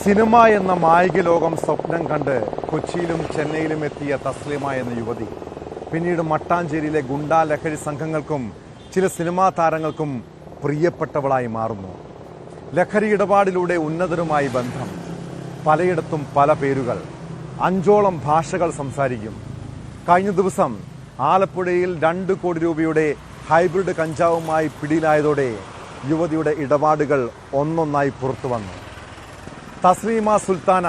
Cinema എന്ന മായിക ലോകം സ്വപ്നം കണ്ട് കൊച്ചിയിലും ചെന്നൈയിലും എത്തിയ തസ്ലീമ എന്ന യുവതി പിന്നീട് മട്ടാഞ്ചേരിയിലെ ഗുണ്ടാ ലഹരി സംഘങ്ങൾക്കും ചില സിനിമാ താരങ്ങൾക്കും പ്രിയപ്പെട്ടവളായി മാറുന്നു. ലഹരി ഇടപാടിലൂടെ ഉന്നതരുമായി ബന്ധം, പലയിടത്തും പല പേരുകൾ, 5ഓളം ഭാഷകൾ സംസാരിക്കും. കഴിഞ്ഞ ദിവസം ആലപ്പുഴയിൽ 2 കോടി രൂപയുടെ ഹൈബ്രിഡ് കഞ്ചാവുമായി പിടിയിലായതോടെ യുവതിയുടെ ഇടപാടുകൾ ഒന്നൊന്നായി പുറത്തു വന്നു. തസ്ലീമ സുൽത്താന,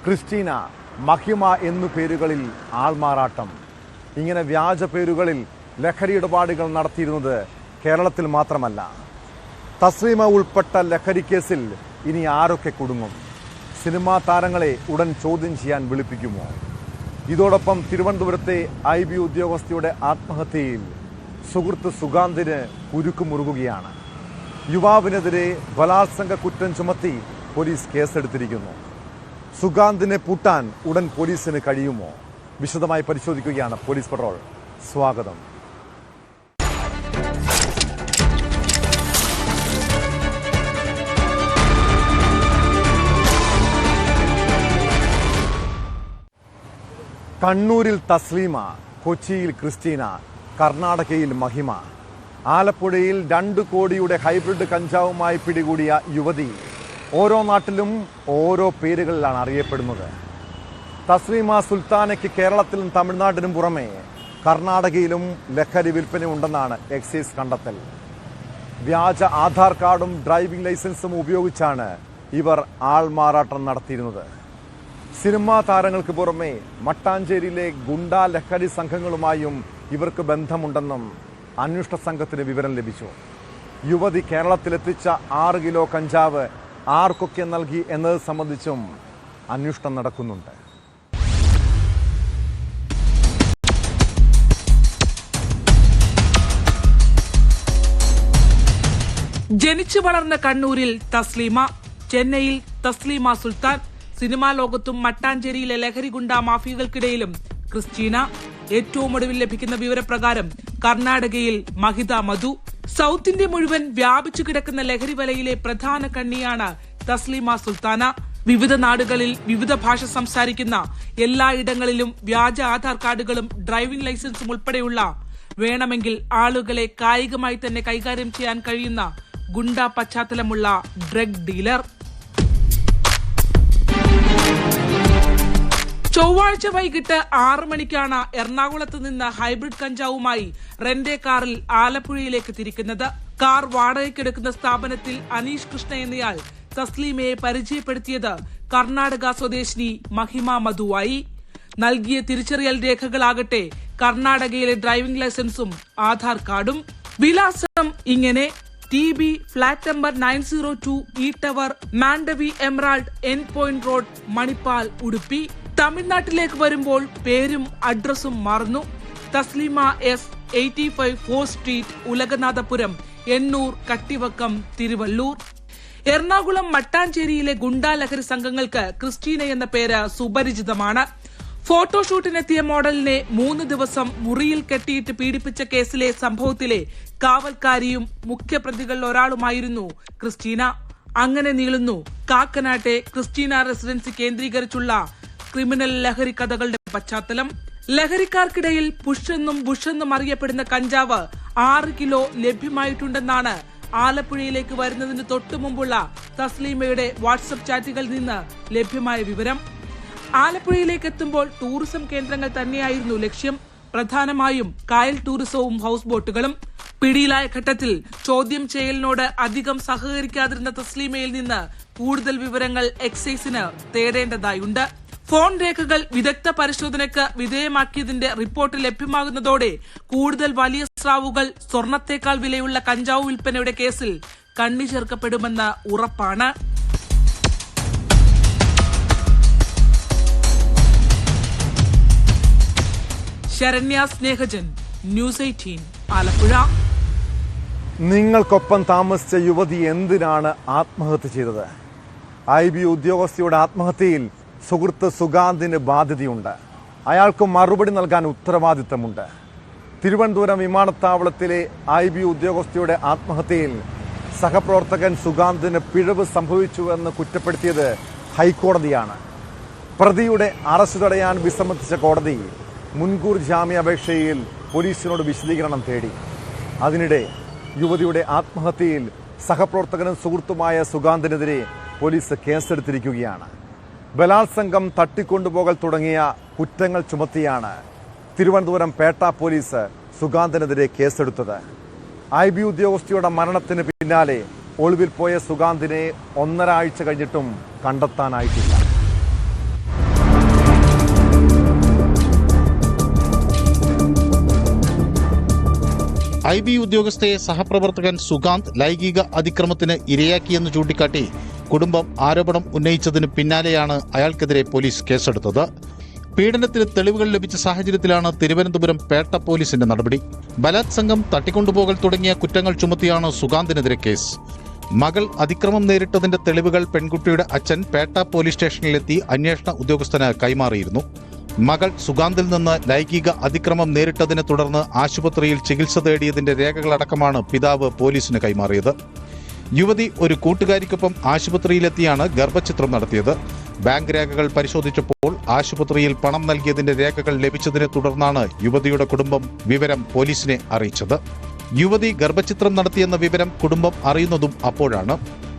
ക്രിസ്റ്റീന, മഹിമ എന്നു പേരുകളിൽ ആൾമാറാട്ടം. ഇങ്ങനെ വ്യാജ പേരുകളിൽ ലഹരി ഇടപാടുകൾ നടത്തിയിരുന്നത് കേരളത്തിൽ മാത്രമല്ല. തസ്ലീമ ഉൾപ്പെട്ട ലഹരി കേസിൽ ഇനി ആരൊക്കെ കുടുങ്ങും? സിനിമാ താരങ്ങളെ ഉടൻ ചോദ്യം ചെയ്യാൻ വിളിപ്പിക്കുമോ? ഇതോടൊപ്പം തിരുവനന്തപുരത്തെ IB ഉദ്യോഗസ്ഥയുടെ ആത്മഹത്യയിൽ സുഹൃത്ത് സുഗാന്തിന് കുരുക്കുമുറുകുകയാണ്. യുവാവിനെതിരെ ബലാത്സംഗ കുറ്റം ചുമത്തി പോലീസ് കേസെടുത്തിരിക്കുന്നു. സുഗാന്തിനെ പൂട്ടാൻ ഉടൻ പോലീസിന് കഴിയുമോ? വിശദമായി പരിശോധിക്കുകയാണ് പോലീസ് പട്രോൾ. സ്വാഗതം. കണ്ണൂരിൽ തസ്ലീമ, കൊച്ചിയിൽ ക്രിസ്റ്റീന, കർണാടകയിൽ മഹിമ, ആലപ്പുഴയിൽ 2 കോടിയുടെ ഹൈബ്രിഡ് കഞ്ചാവുമായി പിടികൂടിയ യുവതി ഓരോ നാട്ടിലും ഓരോ പേരുകളിലാണ് അറിയപ്പെടുന്നത്. തസ്ലീമ സുൽത്താനയ്ക്ക് കേരളത്തിലും തമിഴ്നാട്ടിനും പുറമെ കർണാടകയിലും ലഹരി വിൽപ്പനയുണ്ടെന്നാണ് എക്സൈസ് കണ്ടെത്തൽ. വ്യാജ ആധാർ കാർഡും ഡ്രൈവിംഗ് ലൈസൻസും ഉപയോഗിച്ചാണ് ഇവർ ആൾമാറാട്ടം നടത്തിയിരുന്നത്. സിനിമാ താരങ്ങൾക്ക് പുറമെ മട്ടാഞ്ചേരിയിലെ ഗുണ്ടാ ലഹരി സംഘങ്ങളുമായും ഇവർക്ക് ബന്ധമുണ്ടെന്നും അന്വേഷണ സംഘത്തിന് വിവരം ലഭിച്ചു. യുവതി കേരളത്തിലെത്തിച്ച 6 കിലോ കഞ്ചാവ് ആർക്കൊക്കെ നൽകി എന്നത് സംബന്ധിച്ചും അന്വേഷണം നടക്കുന്നുണ്ട്. ജനിച്ചു വളർന്ന കണ്ണൂരിൽ തസ്ലീമ, ചെന്നൈയിൽ തസ്ലീമ സുൽത്താൻ, സിനിമാ ലോകത്തും മട്ടാഞ്ചേരിയിലെ ലഹരി ഗുണ്ടാ മാഫിയകൾക്കിടയിലും ക്രിസ്റ്റീന. ഏറ്റവും ഒടുവിൽ ലഭിക്കുന്ന വിവരപ്രകാരം കർണാടകയിൽ മഹിത മധു. സൗത്ത് ഇന്ത്യ മുഴുവൻ വ്യാപിച്ചു കിടക്കുന്ന ലഹരി വലയിലെ പ്രധാന കണ്ണിയാണ് തസ്ലീമ സുൽത്താന. വിവിധ നാടുകളിൽ വിവിധ ഭാഷ സംസാരിക്കുന്ന, എല്ലായിടങ്ങളിലും വ്യാജ ആധാർ കാർഡുകളും ഡ്രൈവിംഗ് ലൈസൻസും ഉൾപ്പെടെയുള്ള, വേണമെങ്കിൽ ആളുകളെ കായികമായി തന്നെ കൈകാര്യം ചെയ്യാൻ കഴിയുന്ന ഗുണ്ടാ പശ്ചാത്തലമുള്ള ഡ്രഗ് ഡീലർ. ചൊവ്വാഴ്ച വൈകിട്ട് 6 മണിക്കാണ് എറണാകുളത്ത് നിന്ന് ഹൈബ്രിഡ് കഞ്ചാവുമായി റെന്റേ കാറിൽ ആലപ്പുഴയിലേക്ക് തിരിക്കുന്നത്. കാർ വാടകയ്ക്കെടുക്കുന്ന സ്ഥാപനത്തിൽ അനീഷ് കൃഷ്ണ എന്നയാൾ തസ്ലീമയെ പരിചയപ്പെടുത്തിയത് കർണാടക സ്വദേശിനി മഹിമ മധുവായി. നൽകിയ തിരിച്ചറിയൽ രേഖകളാകട്ടെ കർണാടകയിലെ ഡ്രൈവിംഗ് ലൈസൻസും ആധാർ കാർഡും. വിലാസം ഇങ്ങനെ: TB flat number 902 E tower, Mandavi emerald, end point road, Manipal, Udupi. തമിഴ്നാട്ടിലേക്ക് വരുമ്പോൾ പേരും അഡ്രസ്സും മാറുന്നു. Taslima S, 85 4th street, Ulaganathapuram, Ennore, Kattivakkam, Tiruvallur. Ernakulam മട്ടാഞ്ചേരിയിലെ ഗുണ്ടാ ലഹരി സംഘങ്ങൾക്ക് ക്രിസ്റ്റീന എന്ന പേര് സുപരിചിതമാണ്. ഫോട്ടോഷൂട്ടിനെത്തിയ മോഡലിനെ 3 ദിവസം മുറിയിൽ കെട്ടിയിട്ട് പീഡിപ്പിച്ച കേസിലെ സംഭവത്തിലെ കാവൽക്കാരിയും മുഖ്യപ്രതികളിൽ ഒരാളുമായിരുന്നു ക്രിസ്റ്റീന. അങ്ങനെ നീളുന്നു കാക്കനാട്ടെ ക്രിസ്റ്റീന റെസിഡൻസി കേന്ദ്രീകരിച്ചുള്ള ക്രിമിനൽ ലഹരി കഥകളുടെ പശ്ചാത്തലം. ലഹരിക്കാർക്കിടയിൽ പുഷ് എന്നും ബുഷ് എന്നും അറിയപ്പെടുന്ന കഞ്ചാവ് 6 കിലോ ലഭ്യമായിട്ടുണ്ടെന്നാണ് ആലപ്പുഴയിലേക്ക് വരുന്നതിന് തൊട്ടു മുമ്പുള്ള തസ്ലീമയുടെ വാട്സ്ആപ്പ് ചാറ്റുകളിൽ നിന്ന് ലഭ്യമായ വിവരം. ആലപ്പുഴയിലേക്ക് എത്തുമ്പോൾ ടൂറിസം കേന്ദ്രങ്ങൾ തന്നെയായിരുന്നു ലക്ഷ്യം. പ്രധാനമായും കായൽ ടൂറിസവും ഹൌസ് ബോട്ടുകളും. പിടിയിലായ ഘട്ടത്തിൽ ചോദ്യം ചെയ്യലിനോട് അധികം സഹകരിക്കാതിരുന്ന തസ്ലീമയിൽ നിന്ന് കൂടുതൽ വിവരങ്ങൾ എക്സൈസിന് തേടേണ്ടതായുണ്ട്. ഫോൺ രേഖകൾ വിദഗ്ധ പരിശോധനയ്ക്ക് വിധേയമാക്കിയതിന്റെ റിപ്പോർട്ട് ലഭ്യമാകുന്നതോടെ കൂടുതൽ വലിയ സ്രാവുകൾ, സ്വർണത്തേക്കാൾ വിലയുള്ള കഞ്ചാവ് വിൽപ്പനയുടെ കേസിൽ കണ്ണി ചേർക്കപ്പെടുമെന്ന് ഉറപ്പാണ്. ശരണ്യ സ്നേഹജൻ, ന്യൂസ് 18, ആലപ്പുഴ. നിങ്ങൾക്കൊപ്പം താമസിച്ച യുവതി എന്തിനാണ് ആത്മഹത്യ ചെയ്തത്? IB ഉദ്യോഗസ്ഥയുടെ ആത്മഹത്യയിൽ സുഹൃത്ത് സുഗാന്തിന് ബാധ്യതയുണ്ട്. അയാൾക്ക് മറുപടി നൽകാൻ ഉത്തരവാദിത്തമുണ്ട്. തിരുവനന്തപുരം വിമാനത്താവളത്തിലെ IB ഉദ്യോഗസ്ഥയുടെ ആത്മഹത്യയിൽ സഹപ്രവർത്തകൻ സുഗാന്തിന് പിഴവ് സംഭവിച്ചുവെന്ന് കുറ്റപ്പെടുത്തിയത് ഹൈക്കോടതിയാണ്. പ്രതിയുടെ അറസ്റ്റ് തടയാൻ വിസമ്മതിച്ച കോടതി മുൻകൂർ ജാമ്യാപേക്ഷയിൽ പോലീസിനോട് വിശദീകരണം തേടി. അതിനിടെ യുവതിയുടെ ആത്മഹത്യയിൽ സഹപ്രവർത്തകനും സുഹൃത്തുമായ സുഗാന്തിനെതിരെ പോലീസ് കേസെടുത്തിരിക്കുകയാണ്. ബലാത്സംഗം, തട്ടിക്കൊണ്ടുപോകൽ തുടങ്ങിയ കുറ്റങ്ങൾ ചുമത്തിയാണ് തിരുവനന്തപുരം പേട്ട പോലീസ് സുഗാന്തിനെതിരെ കേസെടുത്തത്. IB ഉദ്യോഗസ്ഥയുടെ മരണത്തിന് പിന്നാലെ ഒളിവിൽ പോയ സുഗാന്തിനെ 1.5 ആഴ്ച കഴിഞ്ഞിട്ടും കണ്ടെത്താനായിട്ടില്ല. IB ഉദ്യോഗസ്ഥയെ സഹപ്രവർത്തകൻ സുഗാന്ത് ലൈംഗിക അതിക്രമത്തിന് ഇരയാക്കിയെന്ന് ചൂണ്ടിക്കാട്ടി കുടുംബം ആരോപണം ഉന്നയിച്ചതിന് പിന്നാലെയാണ് അയാൾക്കെതിരെ പോലീസ് കേസെടുത്തത്. പീഡനത്തിന് തെളിവുകൾ ലഭിച്ച സാഹചര്യത്തിലാണ് തിരുവനന്തപുരം പേട്ട പോലീസിന്റെ നടപടി. ബലാത്സംഗം, തട്ടിക്കൊണ്ടുപോകൽ തുടങ്ങിയ കുറ്റങ്ങൾ ചുമത്തിയാണ് സുഗാന്തിനെതിരെ കേസ്. മകൾ അതിക്രമം നേരിട്ടതിന്റെ തെളിവുകൾ പെൺകുട്ടിയുടെ അച്ഛൻ പേട്ട പോലീസ് സ്റ്റേഷനിലെത്തി അന്വേഷണ ഉദ്യോഗസ്ഥന് കൈമാറിയിരുന്നു. മകൾ സുഗാന്തിൽ നിന്ന് ലൈംഗിക അതിക്രമം നേരിട്ടതിനെ തുടർന്ന് ആശുപത്രിയിൽ ചികിത്സ തേടിയതിന്റെ രേഖകളടക്കമാണ് പിതാവ് പോലീസിന് കൈമാറിയത്. യുവതി ഒരു കൂട്ടുകാരിക്കൊപ്പം ആശുപത്രിയിലെത്തിയാണ് ഗർഭചിത്രം നടത്തിയത്. ബാങ്ക് രേഖകൾ പരിശോധിച്ചപ്പോൾ ആശുപത്രിയിൽ പണം നൽകിയതിന്റെ രേഖകൾ ലഭിച്ചതിനെ തുടർന്നാണ് യുവതിയുടെ കുടുംബം വിവരം പോലീസിനെ അറിയിച്ചത്. യുവതി ഗർഭചിത്രം നടത്തിയെന്ന വിവരം കുടുംബം അറിയുന്നതും അപ്പോഴാണ്.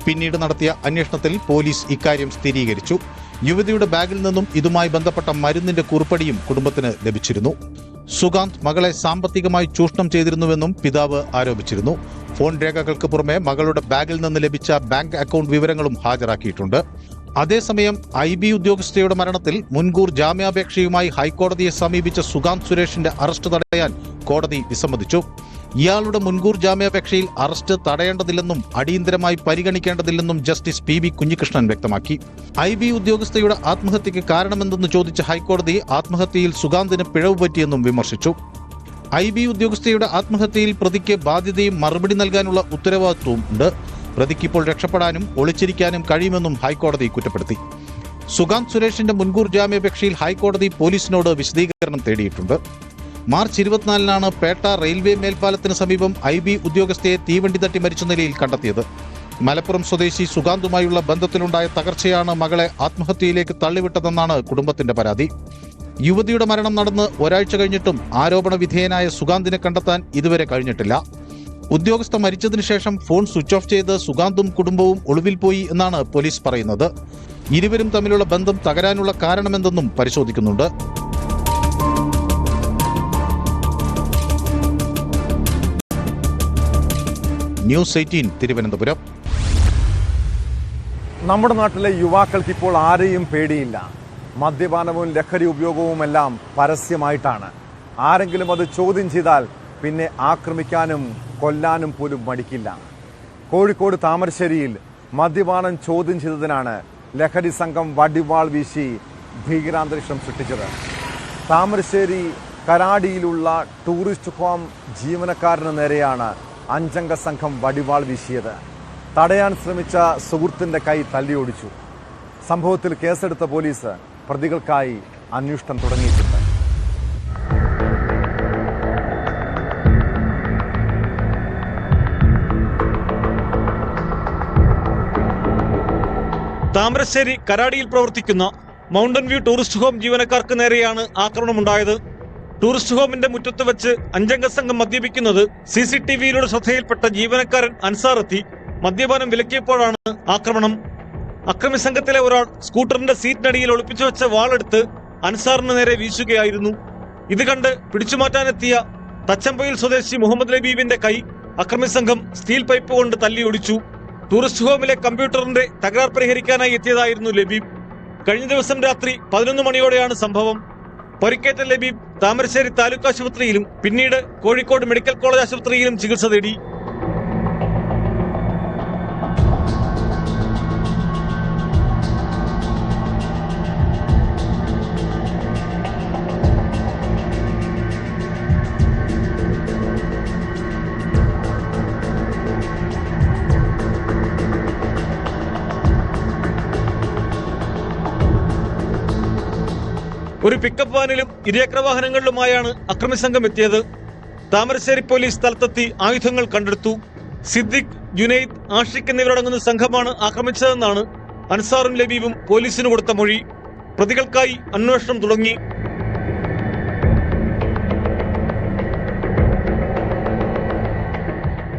പിന്നീട് നടത്തിയ അന്വേഷണത്തിൽ പോലീസ് ഇക്കാര്യം സ്ഥിരീകരിച്ചു. യുവതിയുടെ ബാഗിൽ നിന്നും ഇതുമായി ബന്ധപ്പെട്ട മരുന്നിന്റെ കുറിപ്പടിയും കുടുംബത്തിന് ലഭിച്ചിരുന്നു. സുഗാന്ത് മകളെ സാമ്പത്തികമായി ചൂഷണം ചെയ്തിരുന്നുവെന്നും പിതാവ് ആരോപിച്ചിരുന്നു. ഫോൺ രേഖകൾക്ക് പുറമെ മകളുടെ ബാഗിൽ നിന്ന് ലഭിച്ച ബാങ്ക് അക്കൗണ്ട് വിവരങ്ങളും ഹാജരാക്കിയിട്ടുണ്ട്. അതേസമയം IB ഉദ്യോഗസ്ഥയുടെ മരണത്തിൽ മുൻകൂർ ജാമ്യാപേക്ഷയുമായി ഹൈക്കോടതിയെ സമീപിച്ച സുഗാന്ത് സുരേഷിന്റെ അറസ്റ്റ് തടയാൻ കോടതി വിസമ്മതിച്ചു. ഇയാളുടെ മുൻകൂർ ജാമ്യാപേക്ഷയിൽ അറസ്റ്റ് തടയേണ്ടതില്ലെന്നും അടിയന്തരമായി പരിഗണിക്കേണ്ടതില്ലെന്നും ജസ്റ്റിസ് PB കുഞ്ഞികൃഷ്ണൻ വ്യക്തമാക്കി. IB ഉദ്യോഗസ്ഥയുടെ ആത്മഹത്യയ്ക്ക് കാരണമെന്തെന്ന് ചോദിച്ച ഹൈക്കോടതി ആത്മഹത്യയിൽ സുഗാന്തിന് പിഴവ് പറ്റിയെന്നും വിമർശിച്ചു. IB ഉദ്യോഗസ്ഥയുടെ ആത്മഹത്യയിൽ പ്രതിക്ക് ബാധ്യതയും മറുപടി നൽകാനുള്ള ഉത്തരവാദിത്വവും ഉണ്ട്. പ്രതിക്ക് ഇപ്പോൾ രക്ഷപ്പെടാനും ഒളിച്ചിരിക്കാനും കഴിയുമെന്നും ഹൈക്കോടതി കുറ്റപ്പെടുത്തി. സുഗാന്ത് സുരേഷിന്റെ മുൻകൂർ ജാമ്യാപേക്ഷയിൽ ഹൈക്കോടതി പോലീസിനോട് വിശദീകരണം തേടിയിട്ടുണ്ട്. മാർച്ച് 24-നാണ് പേട്ട റെയിൽവേ മേൽപ്പാലത്തിന് സമീപം IB ഉദ്യോഗസ്ഥയെ തീവണ്ടി തട്ടി മരിച്ച നിലയിൽ കണ്ടെത്തിയത്. മലപ്പുറം സ്വദേശി സുഗാന്തുമായുള്ള ബന്ധത്തിലുണ്ടായ തകർച്ചയാണ് മകളെ ആത്മഹത്യയിലേക്ക് തള്ളിവിട്ടതെന്നാണ് കുടുംബത്തിന്റെ പരാതി. യുവതിയുടെ മരണം നടന്ന് 1 ആഴ്ച കഴിഞ്ഞിട്ടും ആരോപണ വിധേയനായ സുഗാന്തിനെ കണ്ടെത്താൻ ഇതുവരെ കഴിഞ്ഞിട്ടില്ല. ഉദ്യോഗസ്ഥ മരിച്ചതിനു ശേഷം ഫോൺ സ്വിച്ച് ഓഫ് ചെയ്ത് സുഗാന്തും കുടുംബവും ഒളിവിൽ പോയി എന്നാണ് പോലീസ് പറയുന്നത്. ഇരുവരും തമ്മിലുള്ള ബന്ധം തകരാനുള്ള കാരണമെന്തെന്നും പരിശോധിക്കുന്നുണ്ട്. ന്യൂസ് 18 തിരുവനന്തപുരം. നമ്മുടെ നാട്ടിലെ യുവാക്കൾക്ക് ഇപ്പോൾ ആരെയും പേടിയില്ല. മദ്യപാനവും ലഹരി ഉപയോഗവുമെല്ലാം പരസ്യമായിട്ടാണ്. ആരെങ്കിലും അത് ചോദ്യം ചെയ്താൽ പിന്നെ ആക്രമിക്കാനും കൊല്ലാനും പോലും മടിക്കില്ല. കോഴിക്കോട് താമരശ്ശേരിയിൽ മദ്യപാനം ചോദ്യം ചെയ്തതിനാണ് ലഹരി സംഘം വടിവാൾ വീശി ഭീകരാന്തരീക്ഷം സൃഷ്ടിച്ചത്. താമരശ്ശേരി കരാടിയിലുള്ള ടൂറിസ്റ്റ് ഹോം ജീവനക്കാരന് നേരെയാണ് 5 അംഗ സംഘം വടിവാൾ വീശിയത്. തടയാൻ ശ്രമിച്ച സുഹൃത്തിന്റെ കൈ തല്ലിയൊടിച്ചു. സംഭവത്തിൽ കേസെടുത്ത പോലീസ് പ്രതികൾക്കായി അന്വേഷണം തുടങ്ങിയിട്ടുണ്ട്. താമരശ്ശേരി കരാടിയിൽ പ്രവർത്തിക്കുന്ന മൗണ്ടൻ വ്യൂ ടൂറിസ്റ്റ് ഹോം ജീവനക്കാർക്ക് നേരെയാണ് ആക്രമണമുണ്ടായത്. ടൂറിസ്റ്റ് ഹോമിന്റെ മുറ്റത്ത് വെച്ച് 5 അംഗ സംഘം മദ്യപിക്കുന്നത് CCTVയിലൂടെ ശ്രദ്ധയിൽപ്പെട്ട ജീവനക്കാരൻ അൻസാർ എത്തി മദ്യപാനം വിലക്കിയപ്പോഴാണ് ആക്രമണം. അക്രമി സംഘത്തിലെ ഒരാൾ സ്കൂട്ടറിന്റെ സീറ്റിനടിയിൽ ഒളിപ്പിച്ചു വെച്ച വാളെടുത്ത് അൻസാറിന് നേരെ വീശുകയായിരുന്നു. ഇത് കണ്ട് പിടിച്ചുമാറ്റാനെത്തിയ തച്ചമ്പയിൽ സ്വദേശി മുഹമ്മദ് ലബീബിന്റെ കൈ അക്രമി സംഘം സ്റ്റീൽ പൈപ്പ് കൊണ്ട് തല്ലിയൊടിച്ചു. ടൂറിസ്റ്റ് ഹോമിലെ കമ്പ്യൂട്ടറിന്റെ തകരാർ പരിഹരിക്കാനായി എത്തിയതായിരുന്നു ലബീബ്. കഴിഞ്ഞ ദിവസം രാത്രി 11 മണിയോടെയാണ് സംഭവം. പരിക്കേറ്റ ലബീബ് താമരശ്ശേരി താലൂക്ക് ആശുപത്രിയിലും പിന്നീട് കോഴിക്കോട് മെഡിക്കൽ കോളേജ് ആശുപത്രിയിലും ചികിത്സ തേടി. ഒരു പിക്കപ്പ് വാനിലും ഇരുചക്ര വാഹനങ്ങളിലുമായാണ് അക്രമി സംഘം എത്തിയത്. താമരശ്ശേരി പോലീസ് സ്ഥലത്തെത്തി ആയുധങ്ങൾ കണ്ടെടുത്തു. സിദ്ദിഖ്, ജുനൈദ്, ആഷിഖ് എന്നിവരടങ്ങുന്ന സംഘമാണ് ആക്രമിച്ചതെന്നാണ് അൻസാറും ലബീബും പോലീസിന് കൊടുത്ത മൊഴി. പ്രതികൾക്കായി അന്വേഷണം തുടങ്ങി.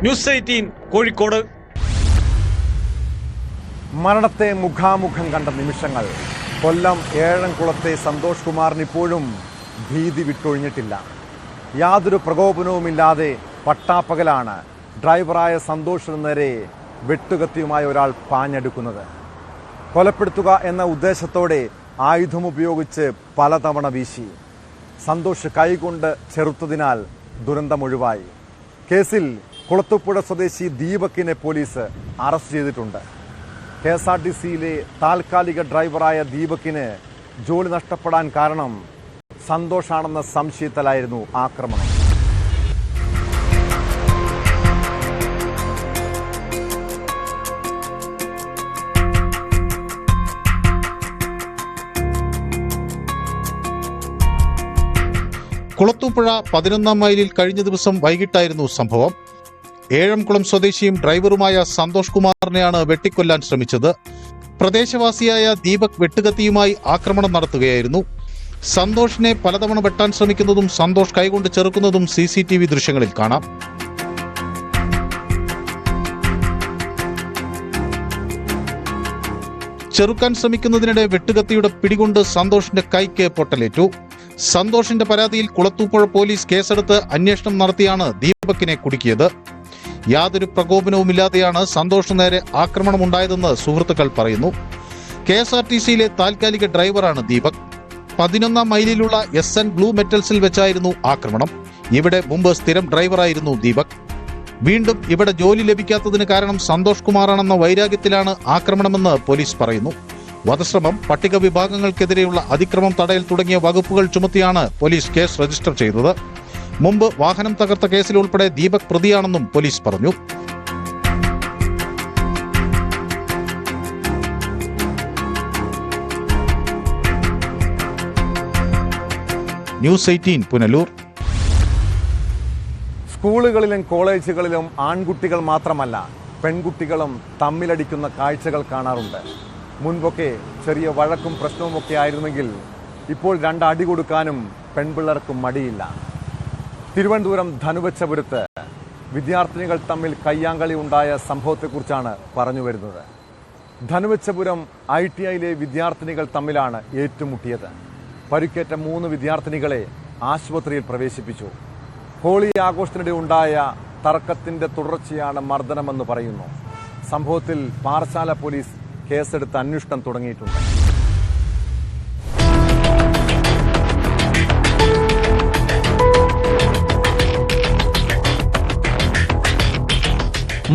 ന്യൂസ് 18 കോഴിക്കോട്. മരണത്തെ മുഖാമുഖം കണ്ട നിമിഷങ്ങൾ. കൊല്ലം ഏഴംകുളത്തെ സന്തോഷ് കുമാറിന് ഇപ്പോഴും ഭീതി വിട്ടൊഴിഞ്ഞിട്ടില്ല. യാതൊരു പ്രകോപനവുമില്ലാതെ പട്ടാപ്പകലാണ് ഡ്രൈവറായ സന്തോഷിന് നേരെ വെട്ടുകത്തിയുമായ ഒരാൾ പാഞ്ഞെടുക്കുന്നത്. കൊലപ്പെടുത്തുക എന്ന ഉദ്ദേശത്തോടെ ആയുധമുപയോഗിച്ച് പലതവണ വീശി. സന്തോഷ് കൈകൊണ്ട് ചെറുത്തതിനാൽ ദുരന്തമൊഴിവായി. കേസിൽ കുളത്തൂപ്പുഴ സ്വദേശി ദീപകിനെ പോലീസ് അറസ്റ്റ് ചെയ്തിട്ടുണ്ട്. KSRTCയിലെ താൽക്കാലിക ഡ്രൈവറായ ദീപകിന് ജോലി നഷ്ടപ്പെടാൻ കാരണം സന്തോഷാണെന്ന സംശയത്തിലായിരുന്നു ആക്രമണം. കുളത്തൂപ്പുഴ 11-ാം മൈലിൽ കഴിഞ്ഞ ദിവസം വൈകിട്ടായിരുന്നു സംഭവം. ഏഴംകുളം സ്വദേശിയും ഡ്രൈവറുമായ സന്തോഷ് കുമാറിനെയാണ് വെട്ടിക്കൊല്ലാൻ ശ്രമിച്ചത്. പ്രദേശവാസിയായ ദീപക് വെട്ടുകത്തിയുമായി ആക്രമണം നടത്തുകയായിരുന്നു. സന്തോഷിനെ പലതവണ വെട്ടാൻ ശ്രമിക്കുന്നതും സന്തോഷ് കൈകൊണ്ട് ചെറുക്കുന്നതും CCTV ദൃശ്യങ്ങളിൽ കാണാം. ചെറുക്കാൻ ശ്രമിക്കുന്നതിനിടെ വെട്ടുകത്തിയുടെ പിടികൊണ്ട് സന്തോഷിന്റെ കൈക്ക് പൊട്ടലേറ്റു. സന്തോഷിന്റെ പരാതിയിൽ കുളത്തൂപ്പുഴ പോലീസ് കേസെടുത്ത് അന്വേഷണം നടത്തിയാണ് ദീപകിനെ കുടുക്കിയത്. യാതൊരു പ്രകോപനവുമില്ലാതെയാണ് സന്തോഷിന് നേരെ ആക്രമണമുണ്ടായതെന്ന് സുഹൃത്തുക്കൾ പറയുന്നു. KSRTCയിലെ താൽക്കാലിക ഡ്രൈവറാണ് ദീപക്. 11-ാം മൈലിലുള്ള SN ബ്ലൂ മെറ്റൽസിൽ വെച്ചായിരുന്നു ആക്രമണം. ഇവിടെ മുമ്പ് സ്ഥിരം ഡ്രൈവറായിരുന്നു ദീപക്. വീണ്ടും ഇവിടെ ജോലി ലഭിക്കാത്തതിന് കാരണം സന്തോഷ് കുമാറാണെന്ന വൈരാഗ്യത്തിലാണ് ആക്രമണമെന്ന് പോലീസ് പറയുന്നു. വധശ്രമം, പട്ടിക വിഭാഗങ്ങൾക്കെതിരെയുള്ള അതിക്രമം തടയൽ തുടങ്ങിയ വകുപ്പുകൾ ചുമത്തിയാണ് പോലീസ് കേസ് രജിസ്റ്റർ ചെയ്തത്. മുമ്പ് വാഹനം തകർത്ത കേസിൽ ഉൾപ്പെടെ ദീപക് പ്രതിയാണെന്നും പോലീസ് പറഞ്ഞു. ന്യൂസ് 18 പുനലൂർ. സ്കൂളുകളിലും കോളേജുകളിലും ആൺകുട്ടികൾ മാത്രമല്ല പെൺകുട്ടികളും തമ്മിലടിക്കുന്ന കാഴ്ചകൾ കാണാറുണ്ട്. മുൻപൊക്കെ ചെറിയ വഴക്കും പ്രശ്നവുമൊക്കെ ആയിരുന്നെങ്കിൽ ഇപ്പോൾ 2 അടി കൊടുക്കാനും പെൺപിള്ളേർക്കും മടിയില്ല. തിരുവനന്തപുരം ധനുവച്ചപുരത്ത് വിദ്യാർത്ഥിനികൾ തമ്മിൽ കയ്യാങ്കളി ഉണ്ടായ സംഭവത്തെക്കുറിച്ചാണ് പറഞ്ഞു വരുന്നത്. ധനുവച്ചപുരം ITIയിലെ വിദ്യാർത്ഥിനികൾ തമ്മിലാണ് ഏറ്റുമുട്ടിയത്. പരിക്കേറ്റ 3 വിദ്യാർത്ഥിനികളെ ആശുപത്രിയിൽ പ്രവേശിപ്പിച്ചു. ഹോളി ആഘോഷത്തിനിടെ ഉണ്ടായ തർക്കത്തിന്റെ തുടർച്ചയാണ് മർദ്ദനമെന്ന് പറയുന്നു. സംഭവത്തിൽ പാറശാല പോലീസ് കേസെടുത്ത് അന്വേഷണം തുടങ്ങിയിട്ടുണ്ട്.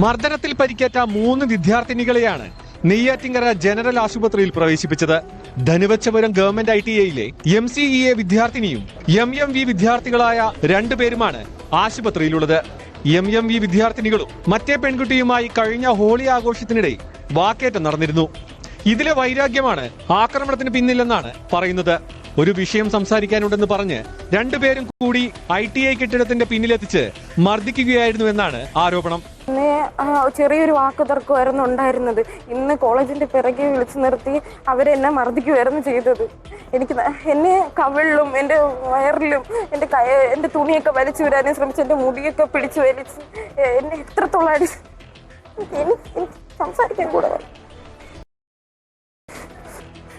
മർദ്ദനത്തിൽ പരിക്കേറ്റ 3 വിദ്യാർത്ഥിനികളെയാണ് നെയ്യാറ്റിങ്കര ജനറൽ ആശുപത്രിയിൽ പ്രവേശിപ്പിച്ചത്. ധനുവച്ചപുരം ഗവൺമെന്റ് ITIയിലെ MCEA വിദ്യാർത്ഥിനിയും MMV വിദ്യാർത്ഥികളായ 2 പേരുമാണ് ആശുപത്രിയിലുള്ളത്. MMV വിദ്യാർത്ഥിനികളും മറ്റേ പെൺകുട്ടിയുമായി കഴിഞ്ഞ ഹോളി ആഘോഷത്തിനിടെ വാക്കേറ്റം നടന്നിരുന്നു. ഇതിലെ വൈരാഗ്യമാണ് ആക്രമണത്തിന് പിന്നിലെന്നാണ് പറയുന്നത്. ഒരു വിഷയം സംസാരിക്കാനുണ്ടെന്ന് പറഞ്ഞ് 2 പേരും കൂടി ITI കെട്ടിടത്തിന്റെ പിന്നിലെത്തിച്ച് മർദ്ദിക്കുകയായിരുന്നു എന്നാണ് ആരോപണം. ചെറിയൊരു വാക്ക് തർക്കമായിരുന്നു ഉണ്ടായിരുന്നത്. ഇന്ന് കോളേജിന്റെ പിറകെ വിളിച്ചു നിർത്തി അവരെന്നെ മർദ്ദിക്കുകയായിരുന്നു ചെയ്തത്. എന്നെ കവിളിലും എൻ്റെ വയറിലും എൻ്റെ തുണിയൊക്കെ വലിച്ചു വിടാനും ശ്രമിച്ചു. എൻ്റെ മുടിയൊക്കെ പിടിച്ചു വലിച്ച് എന്നെ എത്രത്തോളം അടിച്ചു. എനിക്ക് സംസാരിക്കാൻ കൂടെ